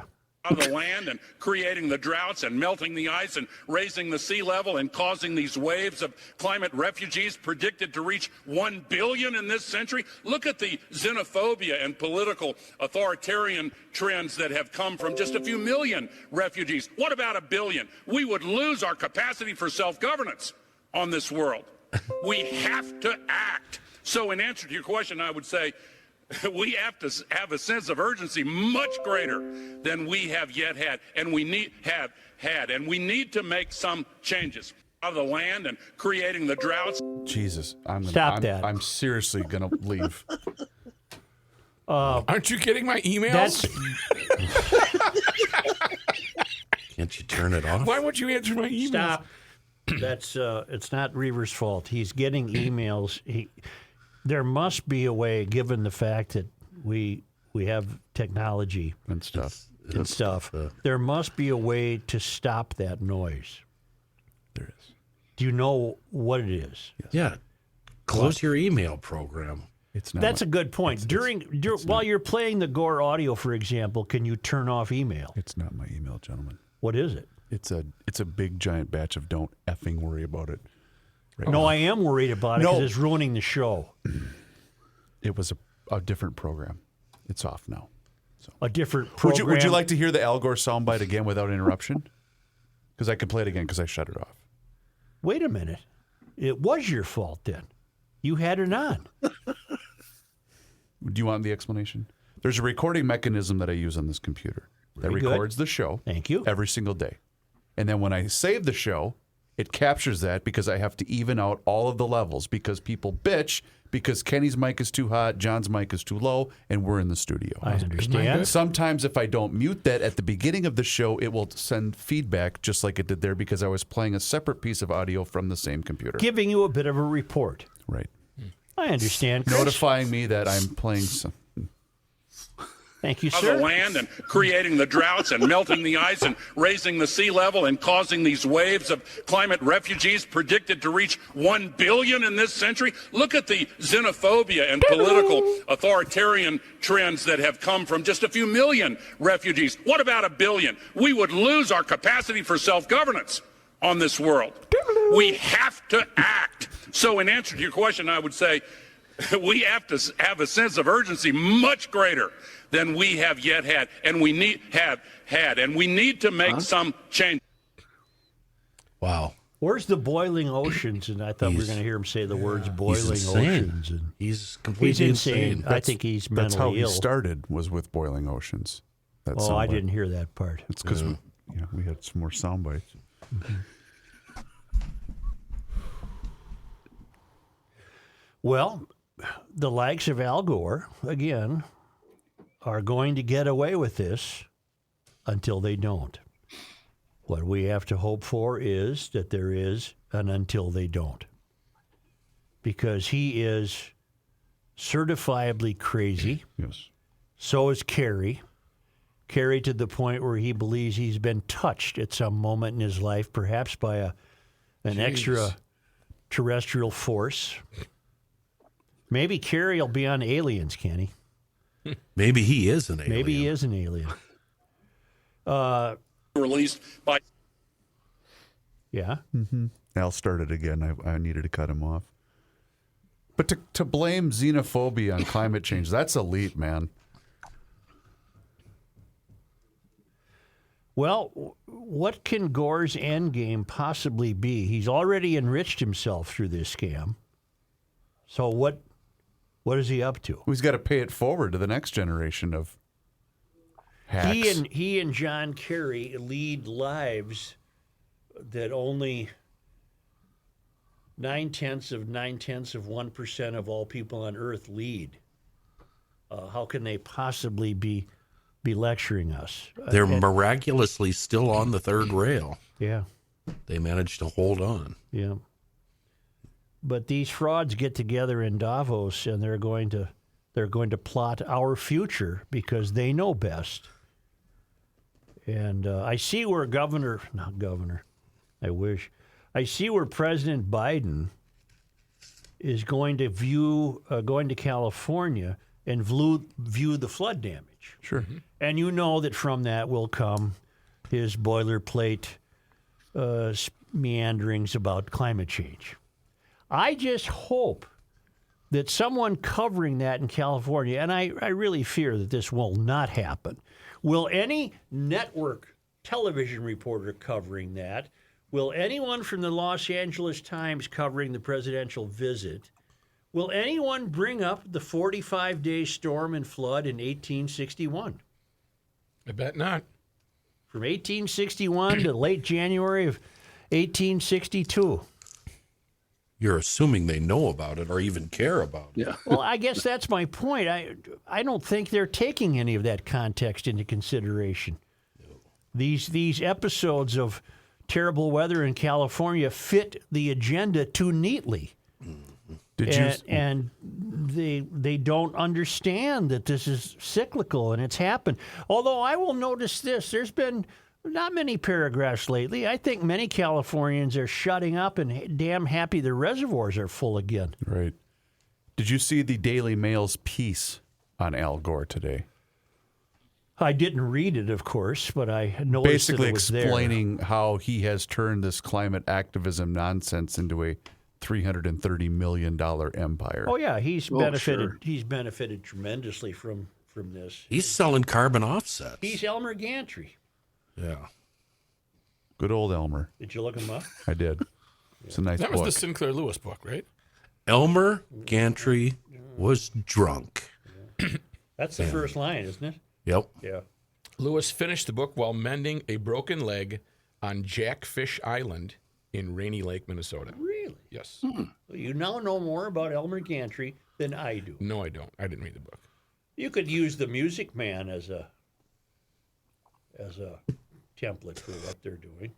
of the land and creating the droughts and melting the ice and raising the sea level and causing these waves of climate refugees predicted to reach 1 billion in this century. Look at the xenophobia and political authoritarian trends that have come from just a few million refugees. What about 1 billion? We would lose our capacity for self-governance on this world. We have to act. So in answer to your question, I would say we have to have a sense of urgency much greater than we have yet had, and we need to make some changes of the land and creating the droughts. Jesus, Stop that. I'm seriously gonna leave. Aren't you getting my emails? Can't you turn it off? Why won't you answer my emails? Stop. That's it's not Reaver's fault. He's getting emails. There must be a way, given the fact that we have technology and stuff. There must be a way to stop that noise. There is. Do you know what it is? Yes. Yeah. Close your email program. It's not. That's a good point. While you're playing the Gore audio, for example, can you turn off email? It's not my email, gentlemen. What is it? It's a big giant batch of don't effing worry about it. Right No, now. I am worried about it because it's ruining the show. It was a different program. It's off now. So. A different program. Would you like to hear the Al Gore soundbite again without interruption? Because I could play it again because I shut it off. Wait a minute. It was your fault then. You had it on. Do you want the explanation? There's a recording mechanism that I use on this computer that Very good. records the show. Thank you. Every single day. And then when I save the show, it captures that because I have to even out all of the levels because people bitch because Kenny's mic is too hot, John's mic is too low, and we're in the studio. I understand. Sometimes if I don't mute that at the beginning of the show, it will send feedback just like it did there because I was playing a separate piece of audio from the same computer. Giving you a bit of a report. Right. I understand, Chris. Notifying me that I'm playing some. Thank you, Of sir. the land and creating the droughts and melting the ice and raising the sea level and causing these waves of climate refugees predicted to reach 1 billion in this century. Look at the xenophobia and political authoritarian trends that have come from just a few million refugees. What about 1 billion? We would lose our capacity for self-governance on this world. We have to act. So in answer to your question, I would say we have to have a sense of urgency much greater than we have yet had, and we need to make some change. Wow. Where's the boiling oceans? And I thought we were going to hear him say the words boiling He's insane. oceans. And He's completely insane. I think he's mentally That's how ill. he started, was with boiling oceans. That's I didn't hear that part. It's because we had some more sound bites. Mm-hmm. Well, the likes of Al Gore, again, are going to get away with this until they don't. What we have to hope for is that there is an until they don't. Because he is certifiably crazy. Yes. So is Kerry. Kerry to the point where he believes he's been touched at some moment in his life, perhaps by an extraterrestrial force. Maybe Kerry will be on Aliens, Kenny. Maybe he is an alien. Maybe he is an alien. Released by. Yeah. Mm-hmm. Al started again. I needed to cut him off. But to blame xenophobia on climate change, that's elite, man. Well, what can Gore's end game possibly be? He's already enriched himself through this scam. So what is he up to? He's got to pay it forward to the next generation of hacks. He and John Kerry lead lives that only 0.9% of all people on Earth lead. How can they possibly be lecturing us? They're miraculously still on the third rail. Yeah. They managed to hold on. Yeah. But these frauds get together in Davos and they're going to plot our future because they know best. And I see where I see where President Biden is going to going to California and view the flood damage. change. Sure. And you know that from that will come his boilerplate meanderings about climate change. I just hope that someone covering that in California, and I really fear that this will not happen, will any network television reporter covering that, will anyone from the Los Angeles Times covering the presidential visit, will anyone bring up the 45-day storm and flood in 1861? I bet not. From 1861 to late January of 1862. You're assuming they know about it or even care about it. Yeah. Well, I guess that's my point. I don't think they're taking any of that context into consideration. These episodes of terrible weather in California fit the agenda too neatly. And they don't understand that this is cyclical and it's happened. Although I will notice this, there's been not many paragraphs lately. I think many Californians are shutting up and damn happy their reservoirs are full again. Right. Did you see the Daily Mail's piece on Al Gore today? I didn't read it, of course, but I noticed basically that it was explaining how he has turned this climate activism nonsense into a $330 million empire. Oh yeah, he's benefited. Sure. He's benefited tremendously from this. He's selling carbon offsets. He's Elmer Gantry. Yeah. Good old Elmer. Did you look him up? I did. It's a nice That book. was the Sinclair Lewis book, right? Elmer Gantry was drunk. That's the first line, isn't it? Yep. Yeah. Lewis finished the book while mending a broken leg on Jackfish Island in Rainy Lake, Minnesota. Really? Yes. Well, you now know more about Elmer Gantry than I do. No, I don't. I didn't read the book. You could use the Music Man as a template for what they're doing.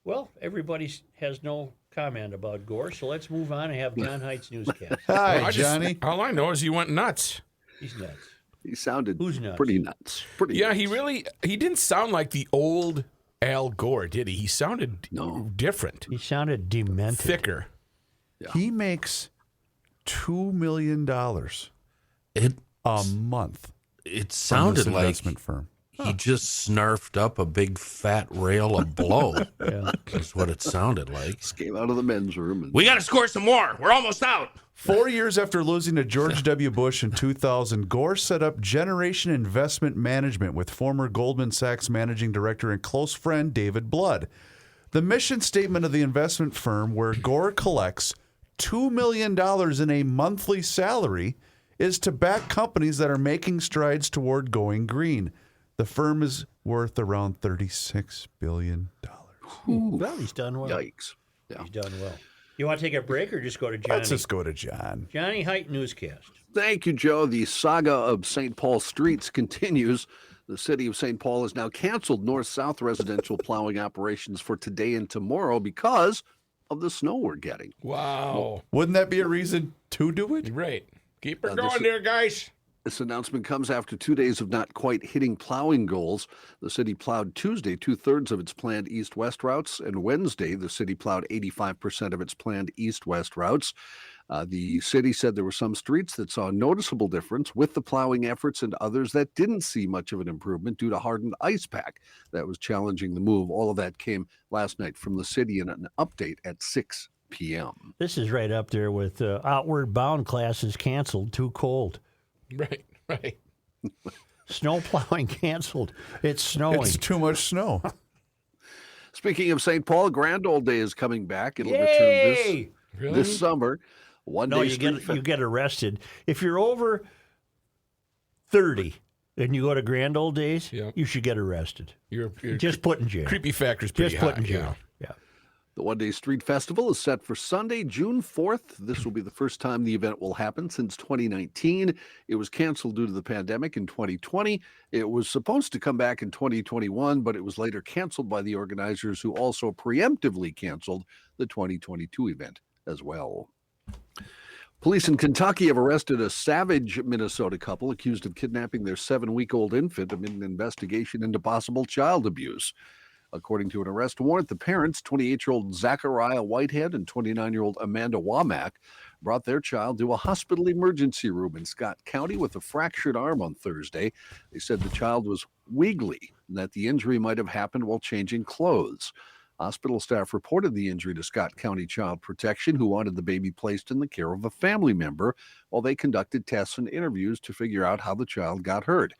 Well, everybody has no comment about Gore, so let's move on and have John Height's newscast. Hi, Johnny. All I know is he went nuts. He's nuts. He sounded Who's nuts? pretty nuts. Pretty Yeah, nuts. he didn't sound like the old Al Gore, did he? He sounded different. He sounded demented. Thicker. Yeah. He makes $2 million a month. It from sounded this like investment firm. he just snarfed up a big fat rail of blow. Yeah. That's what it sounded like. Just came out of the men's room. And We got to score some more. We're almost out. 4 years after losing to George W. Bush in 2000, Gore set up Generation Investment Management with former Goldman Sachs managing director and close friend David Blood. The mission statement of the investment firm, where Gore collects $2 million in a monthly salary, is to back companies that are making strides toward going green. The firm is worth around $36 billion. Well, he's done well. Yikes. Yeah. He's done well. You want to take a break or just go to Johnny? Let's just go to John. Johnny Height newscast. Thank you, Joe. The saga of St. Paul streets continues. The city of St. Paul has now canceled north-south residential plowing operations for today and tomorrow because of the snow we're getting. Wow. Wouldn't that be a reason to do it? Right. Keep her This- going there, guys. This announcement comes after 2 days of not quite hitting plowing goals. The city plowed Tuesday 2/3 of its planned east-west routes, and Wednesday the city plowed 85% of its planned east-west routes. The city said there were some streets that saw a noticeable difference with the plowing efforts and others that didn't see much of an improvement due to hardened ice pack that was challenging the move. All of that came last night from the city in an update at 6 p.m. This is right up there with outward bound classes canceled, too cold. Right. Snow plowing canceled. It's snowing. It's too much snow. Speaking of St. Paul, Grand Old Day is coming back. It'll Yay! return this summer. One No, day you get arrested. If you're over 30 and you go to Grand Old Days, Yeah. you should get arrested. You're Just put in jail. creepy factor's pretty Just put high, in jail. yeah. Yeah. The one-day street festival is set for Sunday, June 4th. This will be the first time the event will happen since 2019. It was canceled due to the pandemic in 2020. It was supposed to come back in 2021, but it was later canceled by the organizers, who also preemptively canceled the 2022 event as well. Police in Kentucky have arrested a Savage, Minnesota couple accused of kidnapping their 7-week-old infant amid an investigation into possible child abuse. According to an arrest warrant, the parents, 28-year-old Zachariah Whitehead and 29-year-old Amanda Womack, brought their child to a hospital emergency room in Scott County with a fractured arm on Thursday. They said the child was wiggly and that the injury might have happened while changing clothes. Hospital staff reported the injury to Scott County Child Protection, who wanted the baby placed in the care of a family member while they conducted tests and interviews to figure out how the child got hurt.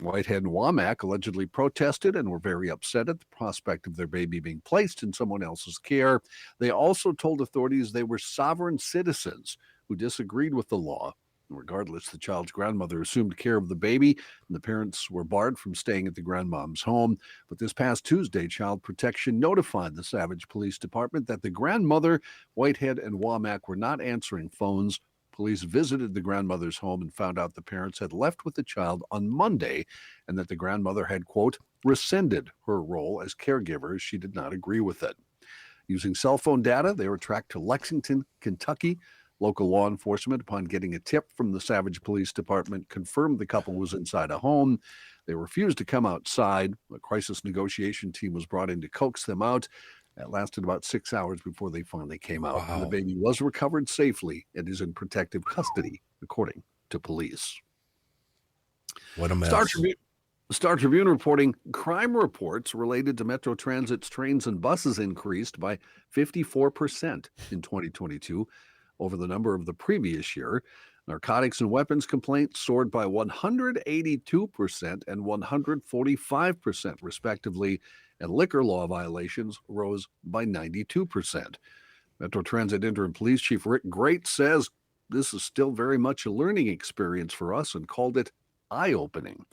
Whitehead and Womack allegedly protested and were very upset at the prospect of their baby being placed in someone else's care. They also told authorities they were sovereign citizens who disagreed with the law. Regardless, the child's grandmother assumed care of the baby, and the parents were barred from staying at the grandmom's home. But this past Tuesday, Child Protection notified the Savage Police Department that the grandmother, Whitehead, and Womack were not answering phones. Police visited the grandmother's home and found out the parents had left with the child on Monday and that the grandmother had, quote, rescinded her role as caregiver as she did not agree with it. Using cell phone data, they were tracked to Lexington, Kentucky. Local law enforcement, upon getting a tip from the Savage Police Department, confirmed the couple was inside a home. They refused to come outside. A crisis negotiation team was brought in to coax them out. That lasted about 6 hours before they finally came out. Wow. The baby was recovered safely and is in protective custody, according to police. What a mess. Star Tribune reporting crime reports related to Metro Transit's trains and buses increased by 54% in 2022 over the number of the previous year. Narcotics and weapons complaints soared by 182% and 145%, respectively, and liquor law violations rose by 92%. Metro Transit Interim Police Chief Rick Great says this is still very much a learning experience for us and called it eye-opening.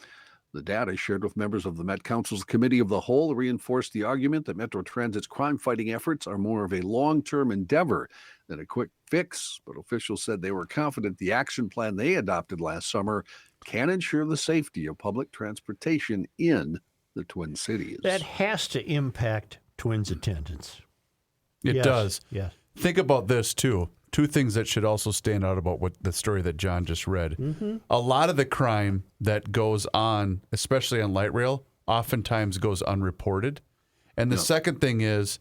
The data shared with members of the Met Council's Committee of the Whole reinforced the argument that Metro Transit's crime-fighting efforts are more of a long-term endeavor than a quick fix, but officials said they were confident the action plan they adopted last summer can ensure the safety of public transportation in the Twin Cities. That has to impact Twins attendance. It Yes, does. yes. Think about this, too. Two things that should also stand out about what the story that John just read. Mm-hmm. A lot of the crime that goes on, especially on light rail, oftentimes goes unreported. And the second thing is,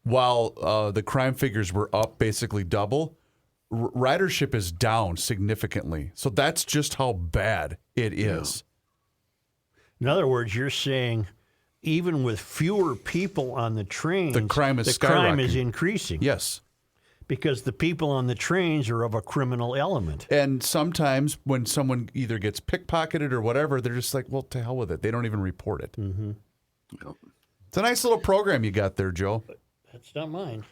while the crime figures were up basically double, ridership is down significantly. So that's just how bad it is. In other words, you're saying even with fewer people on the trains, The crime is skyrocketing. increasing. Yes. Because the people on the trains are of a criminal element. And sometimes when someone either gets pickpocketed or whatever, they're just like, well, to hell with it. They don't even report it. Mm-hmm. It's a nice little program you got there, Joe. That's not mine.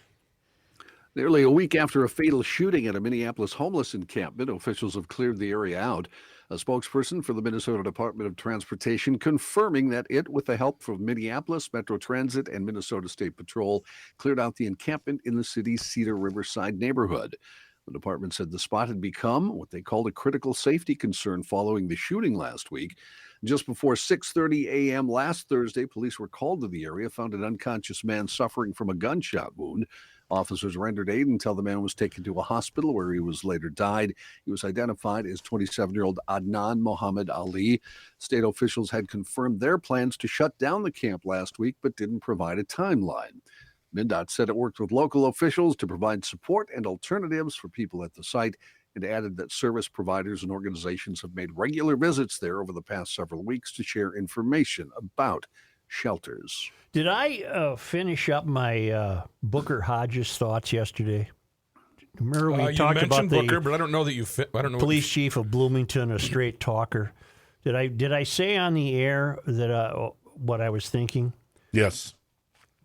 Nearly a week after a fatal shooting at a Minneapolis homeless encampment, officials have cleared the area out. A spokesperson for the Minnesota Department of Transportation confirming that it, with the help from Minneapolis, Metro Transit, and Minnesota State Patrol, cleared out the encampment in the city's Cedar Riverside neighborhood. The department said the spot had become what they called a critical safety concern following the shooting last week. Just before 6:30 a.m. last Thursday, police were called to the area, found an unconscious man suffering from a gunshot wound. Officers rendered aid until the man was taken to a hospital where he was later died. He was identified as 27-year-old Adnan Mohammed Ali. State officials had confirmed their plans to shut down the camp last week, but didn't provide a timeline. MnDOT said it worked with local officials to provide support and alternatives for people at the site, and added that service providers and organizations have made regular visits there over the past several weeks to share information about shelters. Did I finish up my Booker Hodges thoughts yesterday? Remember we you talked about mentioned the Booker, but I don't know that you. I don't know. police chief of Bloomington, a straight talker. Did I say on the air that what I was thinking? Yes.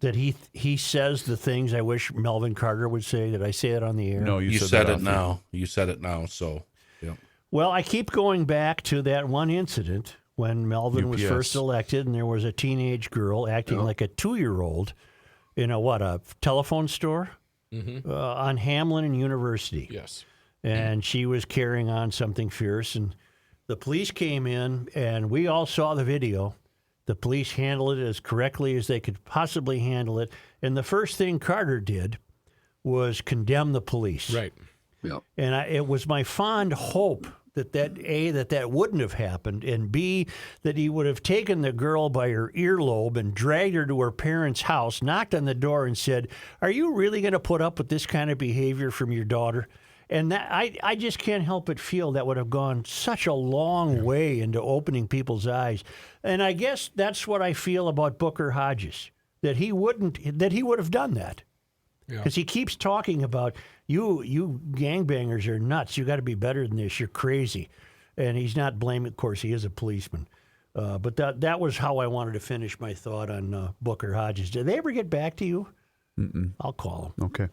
That he says the things I wish Melvin Carter would say. Did I say that on the air? No, You said it now. You said it now. So, yeah. Well, I keep going back to that one incident when Melvin was UPS. first elected, and there was a teenage girl acting like a 2-year-old in a telephone store on Hamlin and University. Yes. And she was carrying on something fierce, and the police came in, and we all saw the video. The police handled it as correctly as they could possibly handle it. And the first thing Carter did was condemn the police. Right. Yeah. And it was my fond hope that wouldn't have happened, and B, that he would have taken the girl by her earlobe and dragged her to her parents' house, knocked on the door and said, "Are you really going to put up with this kind of behavior from your daughter?" And that I just can't help but feel that would have gone such a long way into opening people's eyes. And I guess that's what I feel about Booker Hodges, that he would have done that. Because he keeps talking about, you gangbangers are nuts. You got to be better than this. You're crazy. And he's not blaming, of course, he is a policeman. But that was how I wanted to finish my thought on Booker Hodges. Did they ever get back to you? Mm-mm. I'll call him. Okay.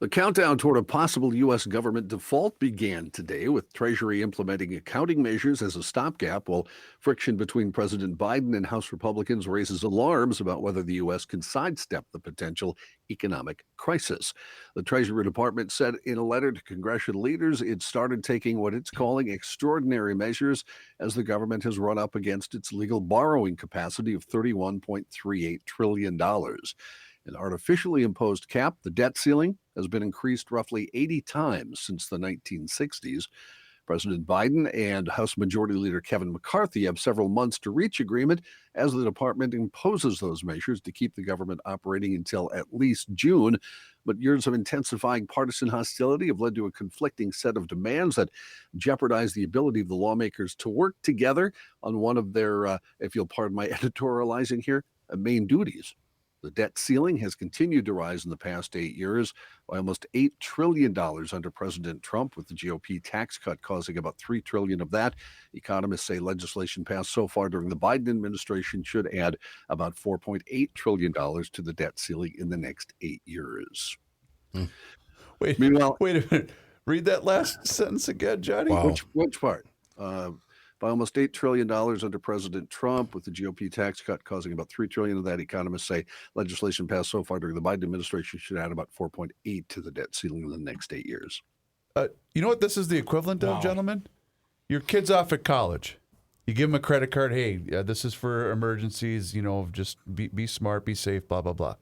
The countdown toward a possible U.S. government default began today, with Treasury implementing accounting measures as a stopgap, while friction between President Biden and House Republicans raises alarms about whether the U.S. can sidestep the potential economic crisis. The Treasury Department said in a letter to congressional leaders it started taking what it's calling extraordinary measures as the government has run up against its legal borrowing capacity of $31.38 trillion. An artificially imposed cap, the debt ceiling, has been increased roughly 80 times since the 1960s. President Biden and House Majority Leader Kevin McCarthy have several months to reach agreement as the department imposes those measures to keep the government operating until at least June. But years of intensifying partisan hostility have led to a conflicting set of demands that jeopardize the ability of the lawmakers to work together on one of their, if you'll pardon my editorializing here, main duties. The debt ceiling has continued to rise in the past 8 years by almost $8 trillion under President Trump, with the GOP tax cut causing about $3 trillion of that. Economists say legislation passed so far during the Biden administration should add about $4.8 trillion to the debt ceiling in the next 8 years. Wait a minute. Read that last sentence again, Johnny. Wow. Which part? By almost $8 trillion under President Trump, with the GOP tax cut causing about $3 trillion of that. Economists say legislation passed so far during the Biden administration should add about 4.8 to the debt ceiling in the next 8 years. You know what this is the equivalent of, gentlemen? Your kid's off at college. You give them a credit card. Hey, this is for emergencies. Just be smart, be safe, blah, blah, blah.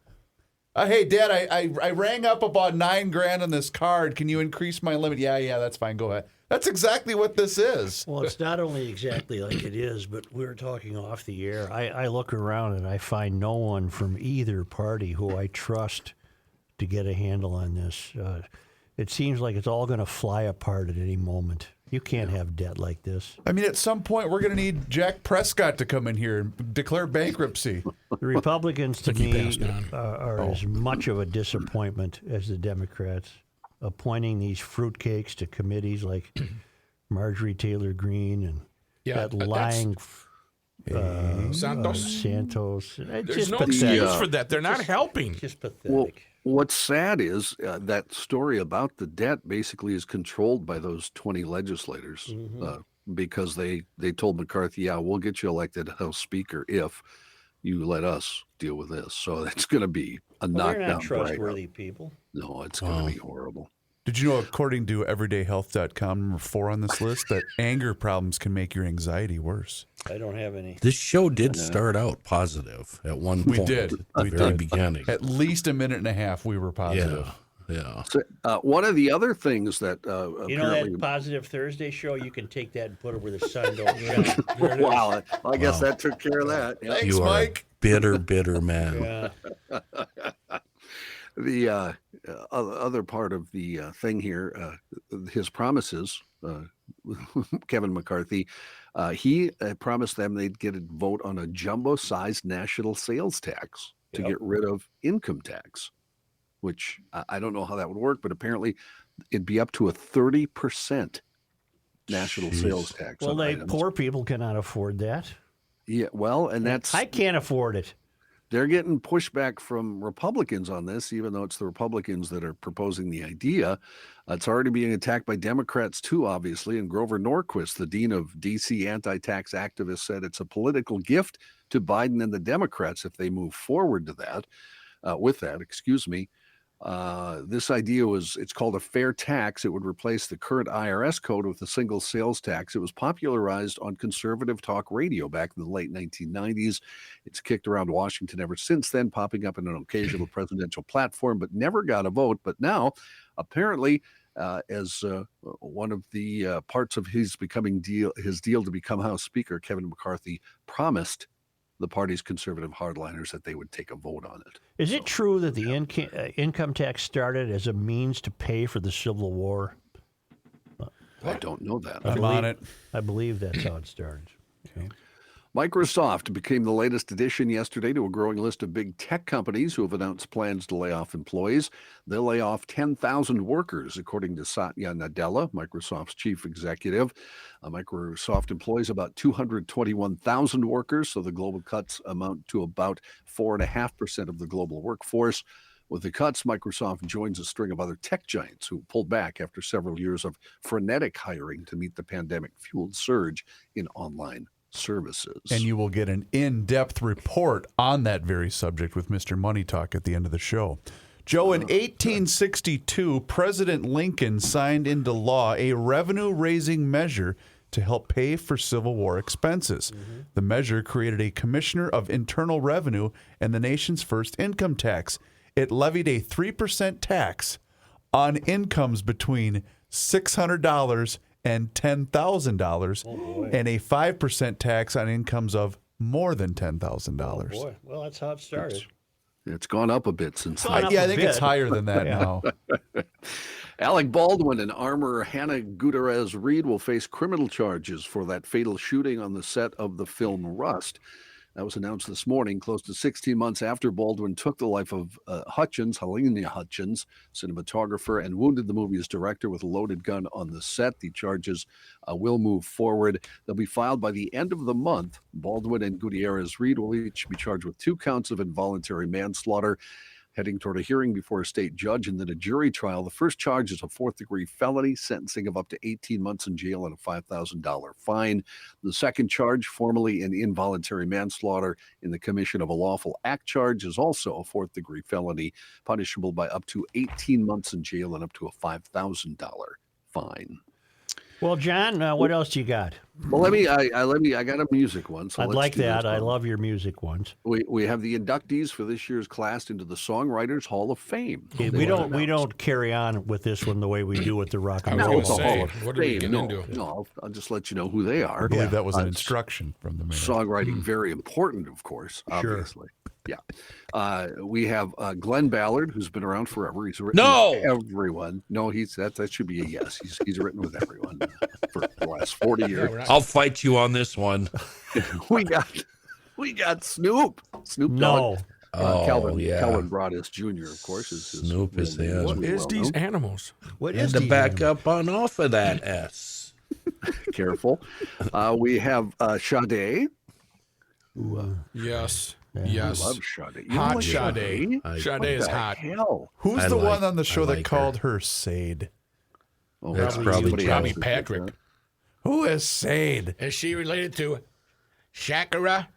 Hey, Dad, I rang up about $9,000 on this card. Can you increase my limit? Yeah, that's fine. Go ahead. That's exactly what this is. Well, it's not only exactly like it is, but we were talking off the air. I look around and I find no one from either party who I trust to get a handle on this. It seems like it's all going to fly apart at any moment. You can't have debt like this. I mean, at some point, we're going to need Jack Prescott to come in here and declare bankruptcy. The Republicans, to me, are as much of a disappointment as the Democrats, appointing these fruitcakes to committees like Marjorie Taylor Greene and that lying Santos. It's There's just no pathetic. excuse for that. They're not helping. Just pathetic. Well, what's sad is that story about the debt basically is controlled by those 20 legislators because they told McCarthy, yeah, we'll get you elected House Speaker if you let us deal with this. So it's going to be a knockdown. They're not trustworthy people. No, it's going to be horrible. Did you know, according to everydayhealth.com, number 4 on this list, that anger problems can make your anxiety worse? I don't have any. This show did start out positive at one point. We did. At the very beginning. At least a minute and a half, we were positive. Yeah. So, one of the other things that You know that Positive Thursday show? You can take that and put it where the sun don't shine. wow, I guess that took care of that. Yeah. Thanks, You are Mike. a bitter man. Yeah. The other part of the thing here, his promises, Kevin McCarthy, he promised them they'd get a vote on a jumbo-sized national sales tax to get rid of income tax, which I don't know how that would work, but apparently it'd be up to a 30% national sales tax. Well, on items. poor people cannot afford that. Yeah, well, and I can't afford it. They're getting pushback from Republicans on this, even though it's the Republicans that are proposing the idea. It's already being attacked by Democrats, too, obviously. And Grover Norquist, the dean of D.C. anti-tax activists, said it's a political gift to Biden and the Democrats if they move forward to that. This idea it's called a fair tax. It would replace the current IRS code with a single sales tax. It was popularized on conservative talk radio back in the late 1990s. It's kicked around Washington ever since then, popping up in an occasional presidential platform, but never got a vote. But now, apparently, as one of the parts of his deal to become House Speaker, Kevin McCarthy promised the party's conservative hardliners that they would take a vote on it. Is it true that the income tax started as a means to pay for the Civil War? I don't know that. I'm on it. I believe that's how it started. Okay. Microsoft became the latest addition yesterday to a growing list of big tech companies who have announced plans to lay off employees. They'll lay off 10,000 workers, according to Satya Nadella, Microsoft's chief executive. Microsoft employs about 221,000 workers, so the global cuts amount to about 4.5% of the global workforce. With the cuts, Microsoft joins a string of other tech giants who pulled back after several years of frenetic hiring to meet the pandemic-fueled surge in online services. And you will get an in-depth report on that very subject with Mr. Money Talk at the end of the show. Joe, in 1862, President Lincoln signed into law a revenue-raising measure to help pay for Civil War expenses. The measure created a Commissioner of Internal Revenue and the nation's first income tax. It levied a 3% tax on incomes between $600 and $10,000 and a 5% tax on incomes of more than $10,000. Boy, well, that's how it started. It's gone up a bit since then. I think it's higher than that now. Alec Baldwin and armorer Hannah Gutierrez-Reed will face criminal charges for that fatal shooting on the set of the film Rust. That was announced this morning, close to 16 months after Baldwin took the life of Helena Hutchins, cinematographer, and wounded the movie's director with a loaded gun on the set. The charges will move forward. They'll be filed by the end of the month. Baldwin and Gutierrez-Reed will each be charged with 2 counts of involuntary manslaughter, heading toward a hearing before a state judge and then a jury trial. The first charge is a 4th-degree felony, sentencing of up to 18 months in jail and a $5,000 fine. The second charge, formerly an involuntary manslaughter in the commission of a lawful act charge, is also a 4th-degree felony, punishable by up to 18 months in jail and up to a $5,000 fine. Well, John, what else do you got? Well, I got a music one. So I'd like that. I love your music ones. We have the inductees for this year's class into the Songwriters Hall of Fame. Okay, we don't carry on with this one the way we do with the Rock and I Roll was Hall. going to say, what are we getting into? No, I'll just let you know who they are. I believe that was an instruction from the mayor. Songwriting, very important, of course, obviously. Yeah. We have Glenn Ballard, who's been around forever. He's written with everyone. No, that should be a yes. He's written with everyone for the last 40 years. I'll fight you on this one. we got Snoop. Snoop Dogg. Calvin Broadus Jr., of course. Snoop is there. What is these animals? What is the back up on off of that S? Careful. We have Sade. Yes. I Yes. love Sade. Hot Sade. Sade is hot. Hell? Who's the one on the show that called her Sade? Oh, That's probably Tommy Patrick. Who is Sade? Is she related to Shakira?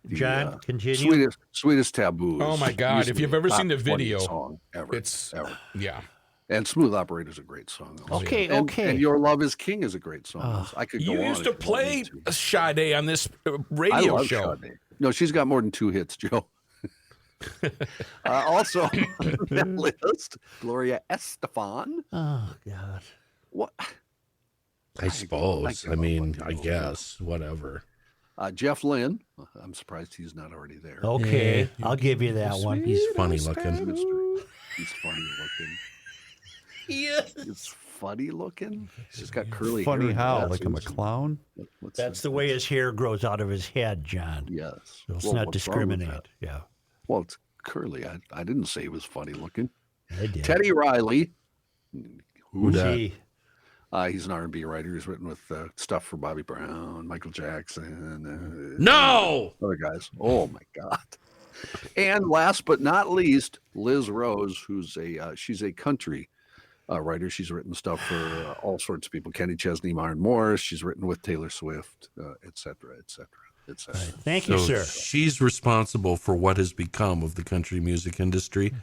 John, continue. Sweetest Taboo. Oh my God! If you've ever seen the video, song ever, it's ever. Yeah. And Smooth Operator is a great song. Also. Okay. And Your Love Is King is a great song. I could go You on used if to you play wanted to. Sade on this I radio love show. Sade. No, she's got more than 2 hits, Joe. Also on that list, Gloria Estefan. Oh, God. What? I suppose. I mean, I guess. Whatever. Jeff Lynne. I'm surprised he's not already there. Okay, I'll give you that one. He's funny looking. He's funny looking. Yes. He's funny looking. He's got curly Funny hair. how? Like I'm a clown? That's the way his hair grows out of his head, John. Yes. So let's Well, not what's wrong with discriminate. that? Yeah. Well, it's curly. I didn't say he was funny looking. I did. Teddy Riley. Who's he? He's an R&B writer. He's written with stuff for Bobby Brown, Michael Jackson, No! other guys. Oh my God! And last but not least, Liz Rose, who's she's a country writer. She's written stuff for all sorts of people: Kenny Chesney, Maren Morris. She's written with Taylor Swift, et cetera, et cetera, et cetera. Thank you, sir. She's responsible for what has become of the country music industry.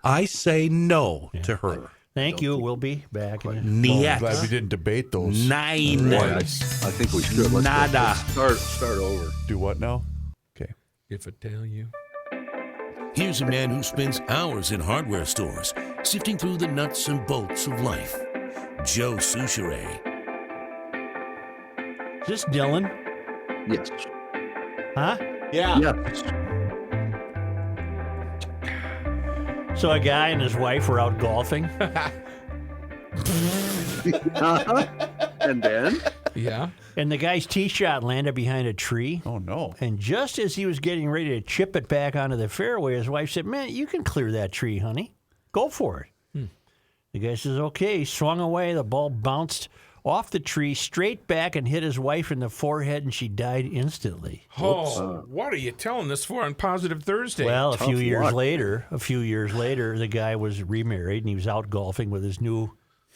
I say no to her. Thank you. We'll be back. I'm glad we didn't debate those. Nine. I think we should. Nada. Let's start over. Do what now? Okay. If I tell you. Here's a man who spends hours in hardware stores, sifting through the nuts and bolts of life. Joe Souchere. Is this Dylan? Yes. Huh? Yeah. Yes. So a guy and his wife were out golfing. And then? Yeah. And the guy's tee shot landed behind a tree. Oh, no. And just as he was getting ready to chip it back onto the fairway, his wife said, "Man, you can clear that tree, honey. Go for it." The guy says, "Okay." He swung away. The ball bounced off the tree, straight back, and hit his wife in the forehead, and she died instantly. Oh, what are you telling this for on Positive Thursday? Well, a few years luck. later, the guy was remarried, and he was out golfing with his new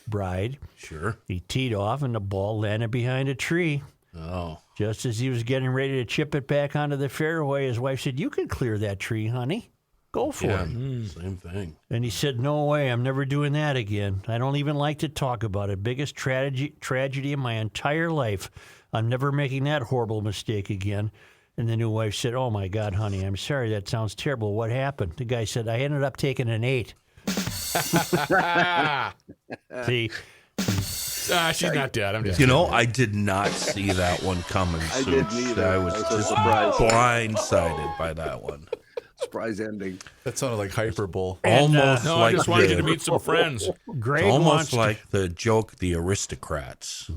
bride. Sure. He teed off, and the ball landed behind a tree. Oh. Just as he was getting ready to chip it back onto the fairway, his wife said, "You can clear that tree, honey. Go for Yeah, it." same thing. And he said, "No way, I'm never doing that again. I don't even like to talk about it. Biggest tragedy in my entire life. I'm never making that horrible mistake again." And the new wife said, "Oh, my God, honey, I'm sorry. That sounds terrible. What happened?" The guy said, "I ended up taking an 8. See? She's not dead. I'm just You know, I did not see that one coming. I didn't Such. either. I was I was so just surprised. blindsided by that one. Surprise ending. That sounded like hyperbole. Almost No, like I just wanted you the- to meet some friends. Greg almost wants like the joke, The Aristocrats.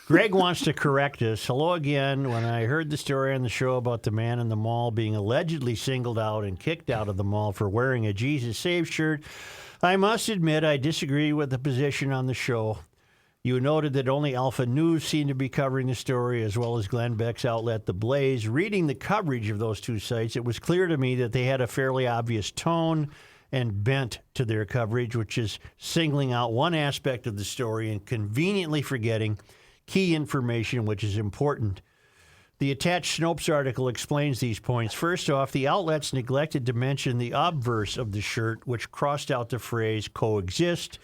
Greg wants to correct us. Hello again. When I heard the story on the show about the man in the mall being allegedly singled out and kicked out of the mall for wearing a Jesus Save shirt, I must admit I disagree with the position on the show. You noted that only Alpha News seemed to be covering the story, as well as Glenn Beck's outlet, The Blaze. Reading the coverage of those two sites, it was clear to me that they had a fairly obvious tone and bent to their coverage, which is singling out one aspect of the story and conveniently forgetting key information, which is important. The attached Snopes article explains these points. First off, the outlets neglected to mention the obverse of the shirt, which crossed out the phrase coexist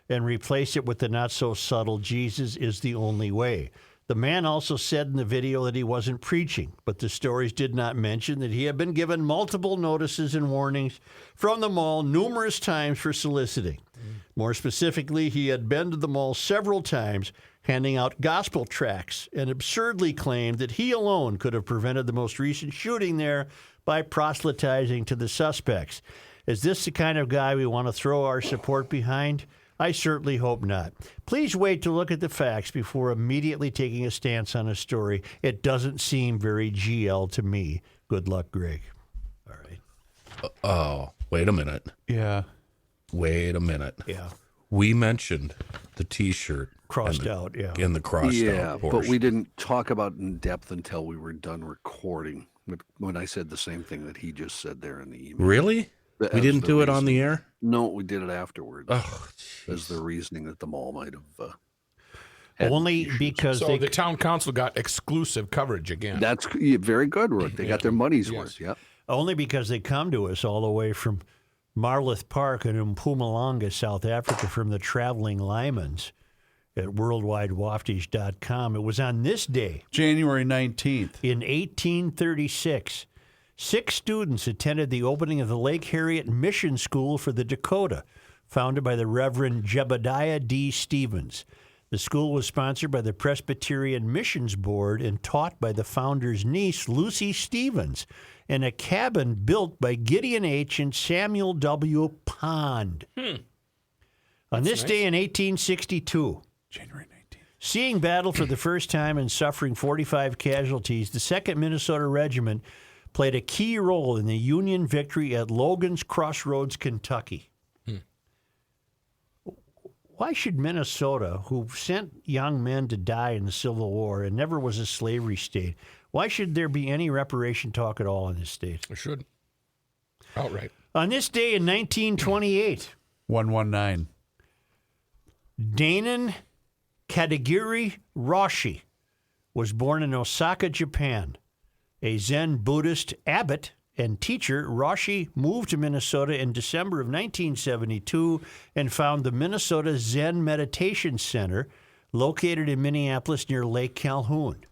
and replaced it with the not-so-subtle Jesus is the only way. The man also said in the video that he wasn't preaching, but the stories did not mention that he had been given multiple notices and warnings from the mall numerous times for soliciting. More specifically, he had been to the mall several times handing out gospel tracts and absurdly claimed that he alone could have prevented the most recent shooting there by proselytizing to the suspects. Is this the kind of guy we want to throw our support behind? I certainly hope not. Please wait to look at the facts before immediately taking a stance on a story. It doesn't seem very GL to me. Good luck, Greg. All right. Oh, wait a minute. Yeah. Wait a minute. Yeah. We mentioned the T-shirt. Crossed out, yeah. In the crossed Yeah, out but portion. we didn't talk about it in depth until we were done recording. When I said the same thing that he just said there in the email. Really? That We was didn't the do it on reason. the air? No, we did it afterwards. Oh, as the reasoning that the mall might have. Only because So they the town council got exclusive coverage again. That's very good, Rook. They got their money's worth. Yep. only because they come to us all the way from Marloth Park in Mpumalanga, South Africa, from the Traveling Lymans at worldwidewaftage.com. It was on this day, January 19th. in 1836, 6 students attended the opening of the Lake Harriet Mission School for the Dakota, founded by the Reverend Jebediah D. Stevens. The school was sponsored by the Presbyterian Missions Board and taught by the founder's niece, Lucy Stevens, in a cabin built by Gideon H. and Samuel W. Pond. On this day in 1862, January 19th. seeing battle for the first time and suffering 45 casualties, the 2nd Minnesota Regiment played a key role in the Union victory at Logan's Crossroads, Kentucky. Why should Minnesota, who sent young men to die in the Civil War and never was a slavery state, why should there be any reparation talk at all in this state? It should. Outright. On this day in 1928, 119. Danon Kadagiri Roshi was born in Osaka, Japan. A Zen Buddhist abbot and teacher, Roshi moved to Minnesota in December of 1972 and found the Minnesota Zen Meditation Center located in Minneapolis near Lake Calhoun.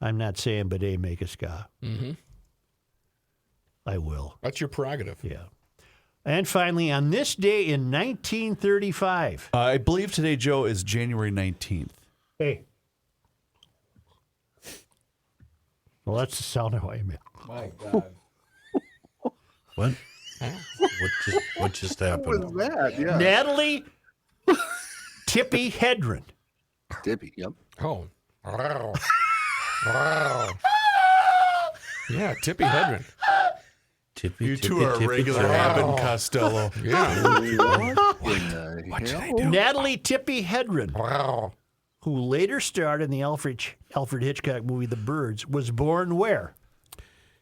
I'm not saying bidet make a ska. Mm-hmm. I will. That's your prerogative. Yeah. And finally, on this day in 1935. I believe today, Joe, is January 19th. Hey. Well, that's the sound of I mean. My God. What? What just happened? What was that? Yeah. Natalie Tippy Hedren. Tippy, yep. Oh. Yeah, Tippy Hedren. Tippy, You tippy, two are tippy, regular tippy. Abbott and Costello. Yeah. What did I do? Natalie Tippy Hedren, who later starred in the Alfred Hitchcock movie The Birds, was born where?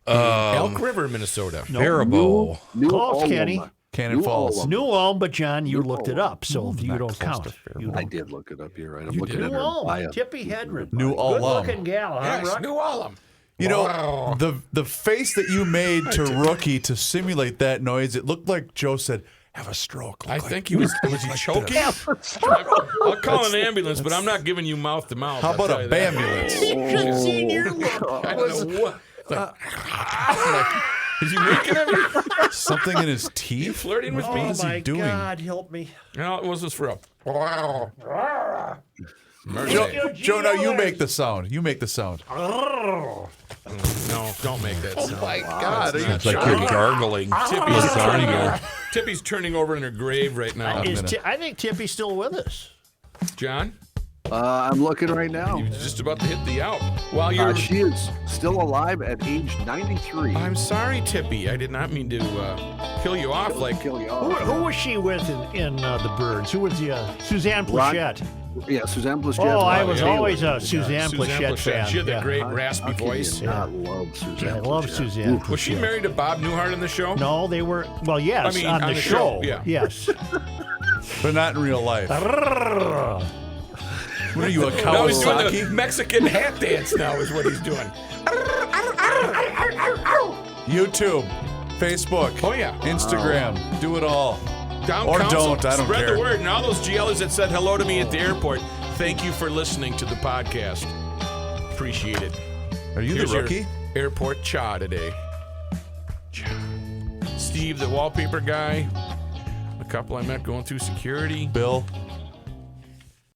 Elk River, Minnesota. Faribault. Close, Ulm. Kenny. Cannon Falls. New Ulm, but John, you looked it up, so you don't count. I did look it up. You're right. I'm looking New at her Ulm, bio. Tippy Hedren. New Ulm. Good-looking gal, huh, Yes, Ruck? New Ulm. You know, the face that you made to Rookie to simulate that noise, it looked like Joe said, have a stroke. I think he was he choking? I'll call an ambulance, but I'm not giving you mouth to mouth. How about a bambulance? You should see your look. I don't know what. Like, is he winking at me? Something in his teeth? Flirting with me? Oh, is he my doing? God, help me. No, it was this for a. Joe, now you make the sound. You make the sound. No, don't make that sound. Oh my God. It's like you're gargling. Tippy's turning over in her grave right now. I think Tippy's still with us. John? I'm looking right now. He was just about to hit the out. While you're. She is still alive at age 93. I'm sorry, Tippy. I did not mean to kill you off. Kill you off. Who was she with in The Birds? Who was the Suzanne Plachette? Yeah, Suzanne Plachette. Oh, I was always a Suzanne Plachette fan. She had that Yeah. great raspy voice. I love Suzanne. I love Plachette. Suzanne. Was she married to Bob Newhart in the show? No, they were. Well, yes, I mean, on the show. yeah. Yes. But not in real life. What are you, a Now he's doing Kawasaki? the Mexican hat dance now is what he's doing. YouTube, Facebook, Oh, yeah. Instagram, do it all. Town Or council, don't, I don't spread care. the word. And all those GLers that said hello to me at the airport, thank you for listening to the podcast. Appreciate it. Are you Here's the your rookie? airport cha today. Cha. Steve, the wallpaper guy. A couple I met going through security. Bill.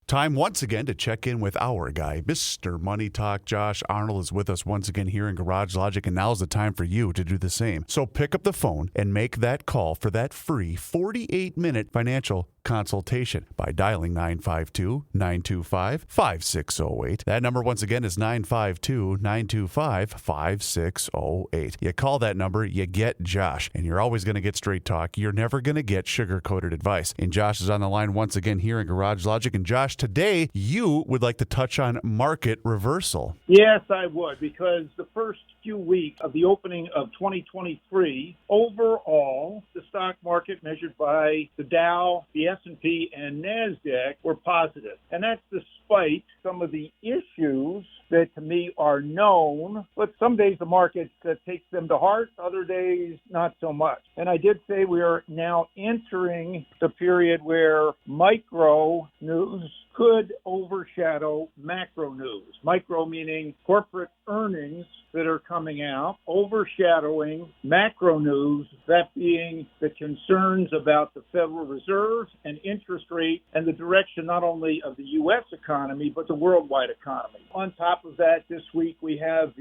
Time once again to check in with our guy, Mr. Money Talk. Josh Arnold is with us once again here in Garage Logic, and now's the time for you to do the same. So pick up the phone and make that call for that free 48-minute financial consultation by dialing 952-925-5608. That number once again is 952-925-5608. You call that number, you get Josh, and you're always going to get straight talk. You're never going to get sugar-coated advice. And Josh is on the line once again here in Garage Logic. And Josh, today you would like to touch on market reversal. Yes, I would, because the first few weeks of the opening of 2023, overall, the stock market measured by the Dow, the S&P, and NASDAQ were positive. And that's despite some of the issues that to me are known, but some days the market takes them to heart, other days not so much. And I did say we are now entering the period where micro news could overshadow macro news. Micro meaning corporate earnings that are coming out, overshadowing macro news, that being the concerns about the Federal Reserve and interest rate and the direction not only of the U.S. economy, but the worldwide economy. On top of that, this week we have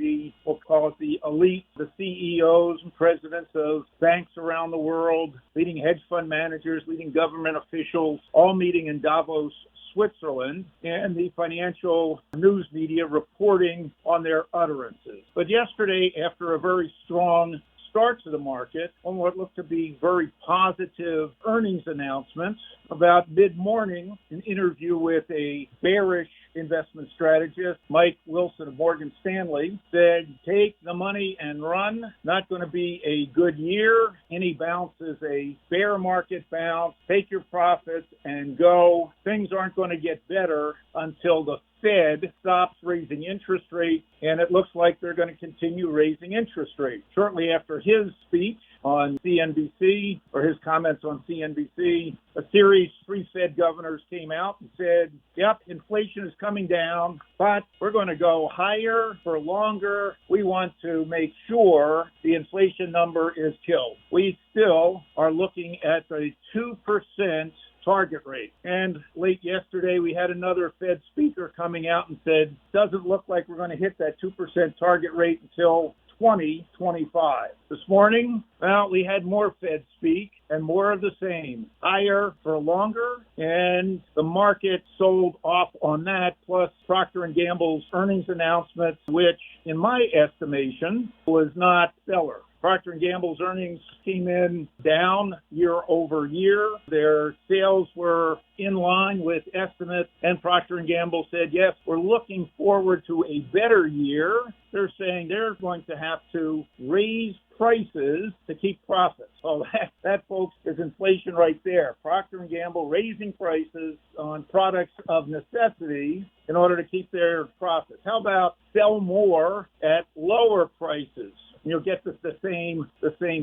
we'll call it the elite, the CEOs and presidents of banks around the world, leading hedge fund managers, leading government officials, all meeting in Davos, Switzerland, and the financial news media reporting on their utterances. But yesterday, after a very strong start to the market, on what looked to be very positive earnings announcements, about mid-morning, an interview with a bearish investment strategist, Mike Wilson of Morgan Stanley, said, take the money and run. Not going to be a good year. Any bounce is a bear market bounce. Take your profits and go. Things aren't going to get better until the Fed stops raising interest rates, and it looks like they're going to continue raising interest rates. Shortly after his speech on CNBC, or his comments on CNBC, a series, 3 Fed governors came out and said, yep, inflation is coming down, but we're going to go higher for longer. We want to make sure the inflation number is killed. We still are looking at a 2% target rate. And late yesterday, we had another Fed speaker coming out and said, doesn't look like we're going to hit that 2% target rate until 2025. This morning, well, we had more Fed speak and more of the same. Higher for longer, and the market sold off on that, plus Procter & Gamble's earnings announcement, which, in my estimation, was not stellar. Procter & Gamble's earnings came in down year over year. Their sales were in line with estimates, and Procter & Gamble said, yes, we're looking forward to a better year. They're saying they're going to have to raise prices to keep profits. So that, folks, is inflation right there. Procter & Gamble raising prices on products of necessity in order to keep their profits. How about sell more at lower prices? You'll get the same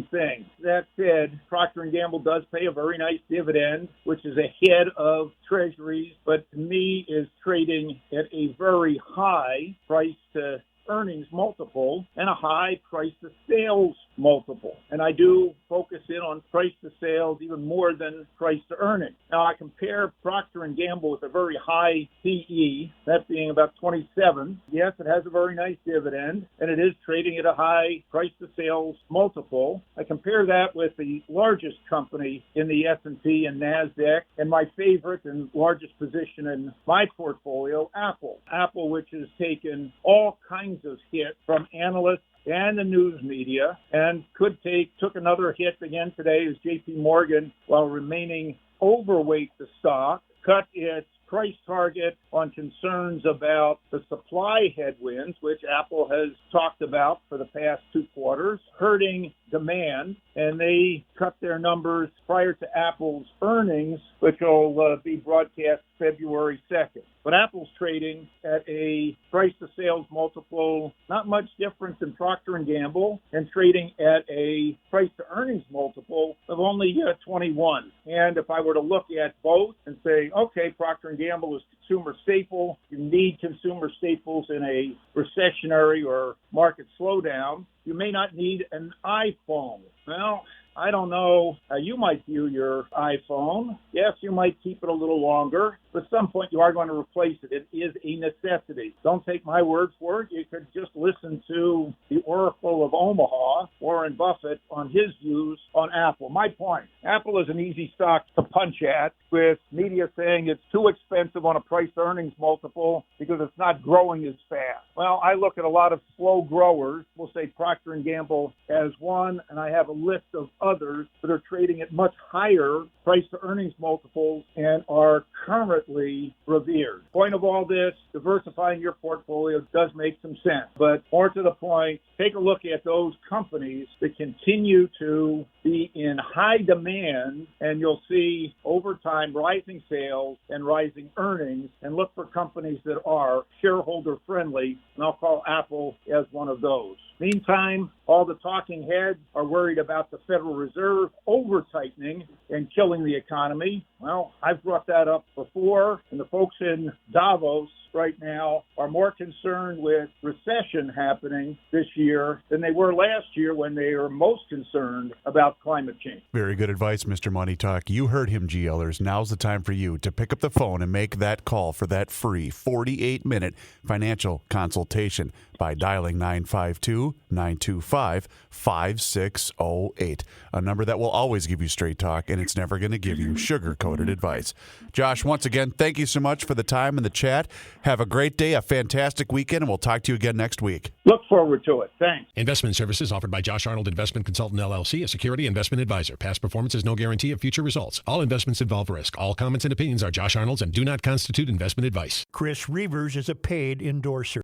thing. That said, Procter & Gamble does pay a very nice dividend, which is ahead of Treasuries, but to me is trading at a very high price to earnings multiple and a high price to sales multiple. And I do focus in on price to sales even more than price to earnings. Now, I compare Procter & Gamble with a very high PE, that being about 27. Yes, it has a very nice dividend, and it is trading at a high price to sales multiple. I compare that with the largest company in the S&P and NASDAQ, and my favorite and largest position in my portfolio, Apple. Apple, which has taken all kinds of hits from analysts and the news media, and took another hit again today as JP Morgan, while remaining overweight the stock, cut its price target on concerns about the supply headwinds, which Apple has talked about for the past 2 quarters, hurting demand, and they cut their numbers prior to Apple's earnings, which will be broadcast February 2nd. But Apple's trading at a price-to-sales multiple, not much different than Procter & Gamble, and trading at a price-to-earnings multiple of only 21. And if I were to look at both and say, okay, Procter & Gamble is consumer staple, you need consumer staples in a recessionary or market slowdown, you may not need an iPhone. Well, I don't know how you might view your iPhone. Yes, you might keep it a little longer, but at some point you are going to replace it. It is a necessity. Don't take my word for it. You could just listen to the Oracle of Omaha, Warren Buffett, on his views on Apple. My point, Apple is an easy stock to punch at, with media saying it's too expensive on a price-earnings multiple because it's not growing as fast. Well, I look at a lot of slow growers. We'll say Procter & Gamble as one, and I have a list of others that are trading at much higher price-to-earnings multiples and are currently revered. Point of all this, diversifying your portfolio does make some sense. But more to the point, take a look at those companies that continue to be in high demand, and you'll see over time rising sales and rising earnings, and look for companies that are shareholder-friendly, and I'll call Apple as one of those. Meantime, all the talking heads are worried about the Federal Reserve over-tightening and killing the economy. Well, I've brought that up before, and the folks in Davos right now are more concerned with recession happening this year than they were last year, when they were most concerned about climate change. Very good advice, Mr. Money Talk. You heard him, GLers. Now's the time for you to pick up the phone and make that call for that free 48-minute financial consultation by dialing 952-925-5608, a number that will always give you straight talk, and it's never going to give you sugar-coated advice. Josh, once again, thank you so much for the time and the chat. Have a great day, a fantastic weekend, and we'll talk to you again next week. Look forward to it. Thanks. Investment services offered by Josh Arnold Investment Consultant, LLC, a security investment advisor. Past performance is no guarantee of future results. All investments involve risk. All comments and opinions are Josh Arnold's and do not constitute investment advice. Chris Reavers is a paid endorser.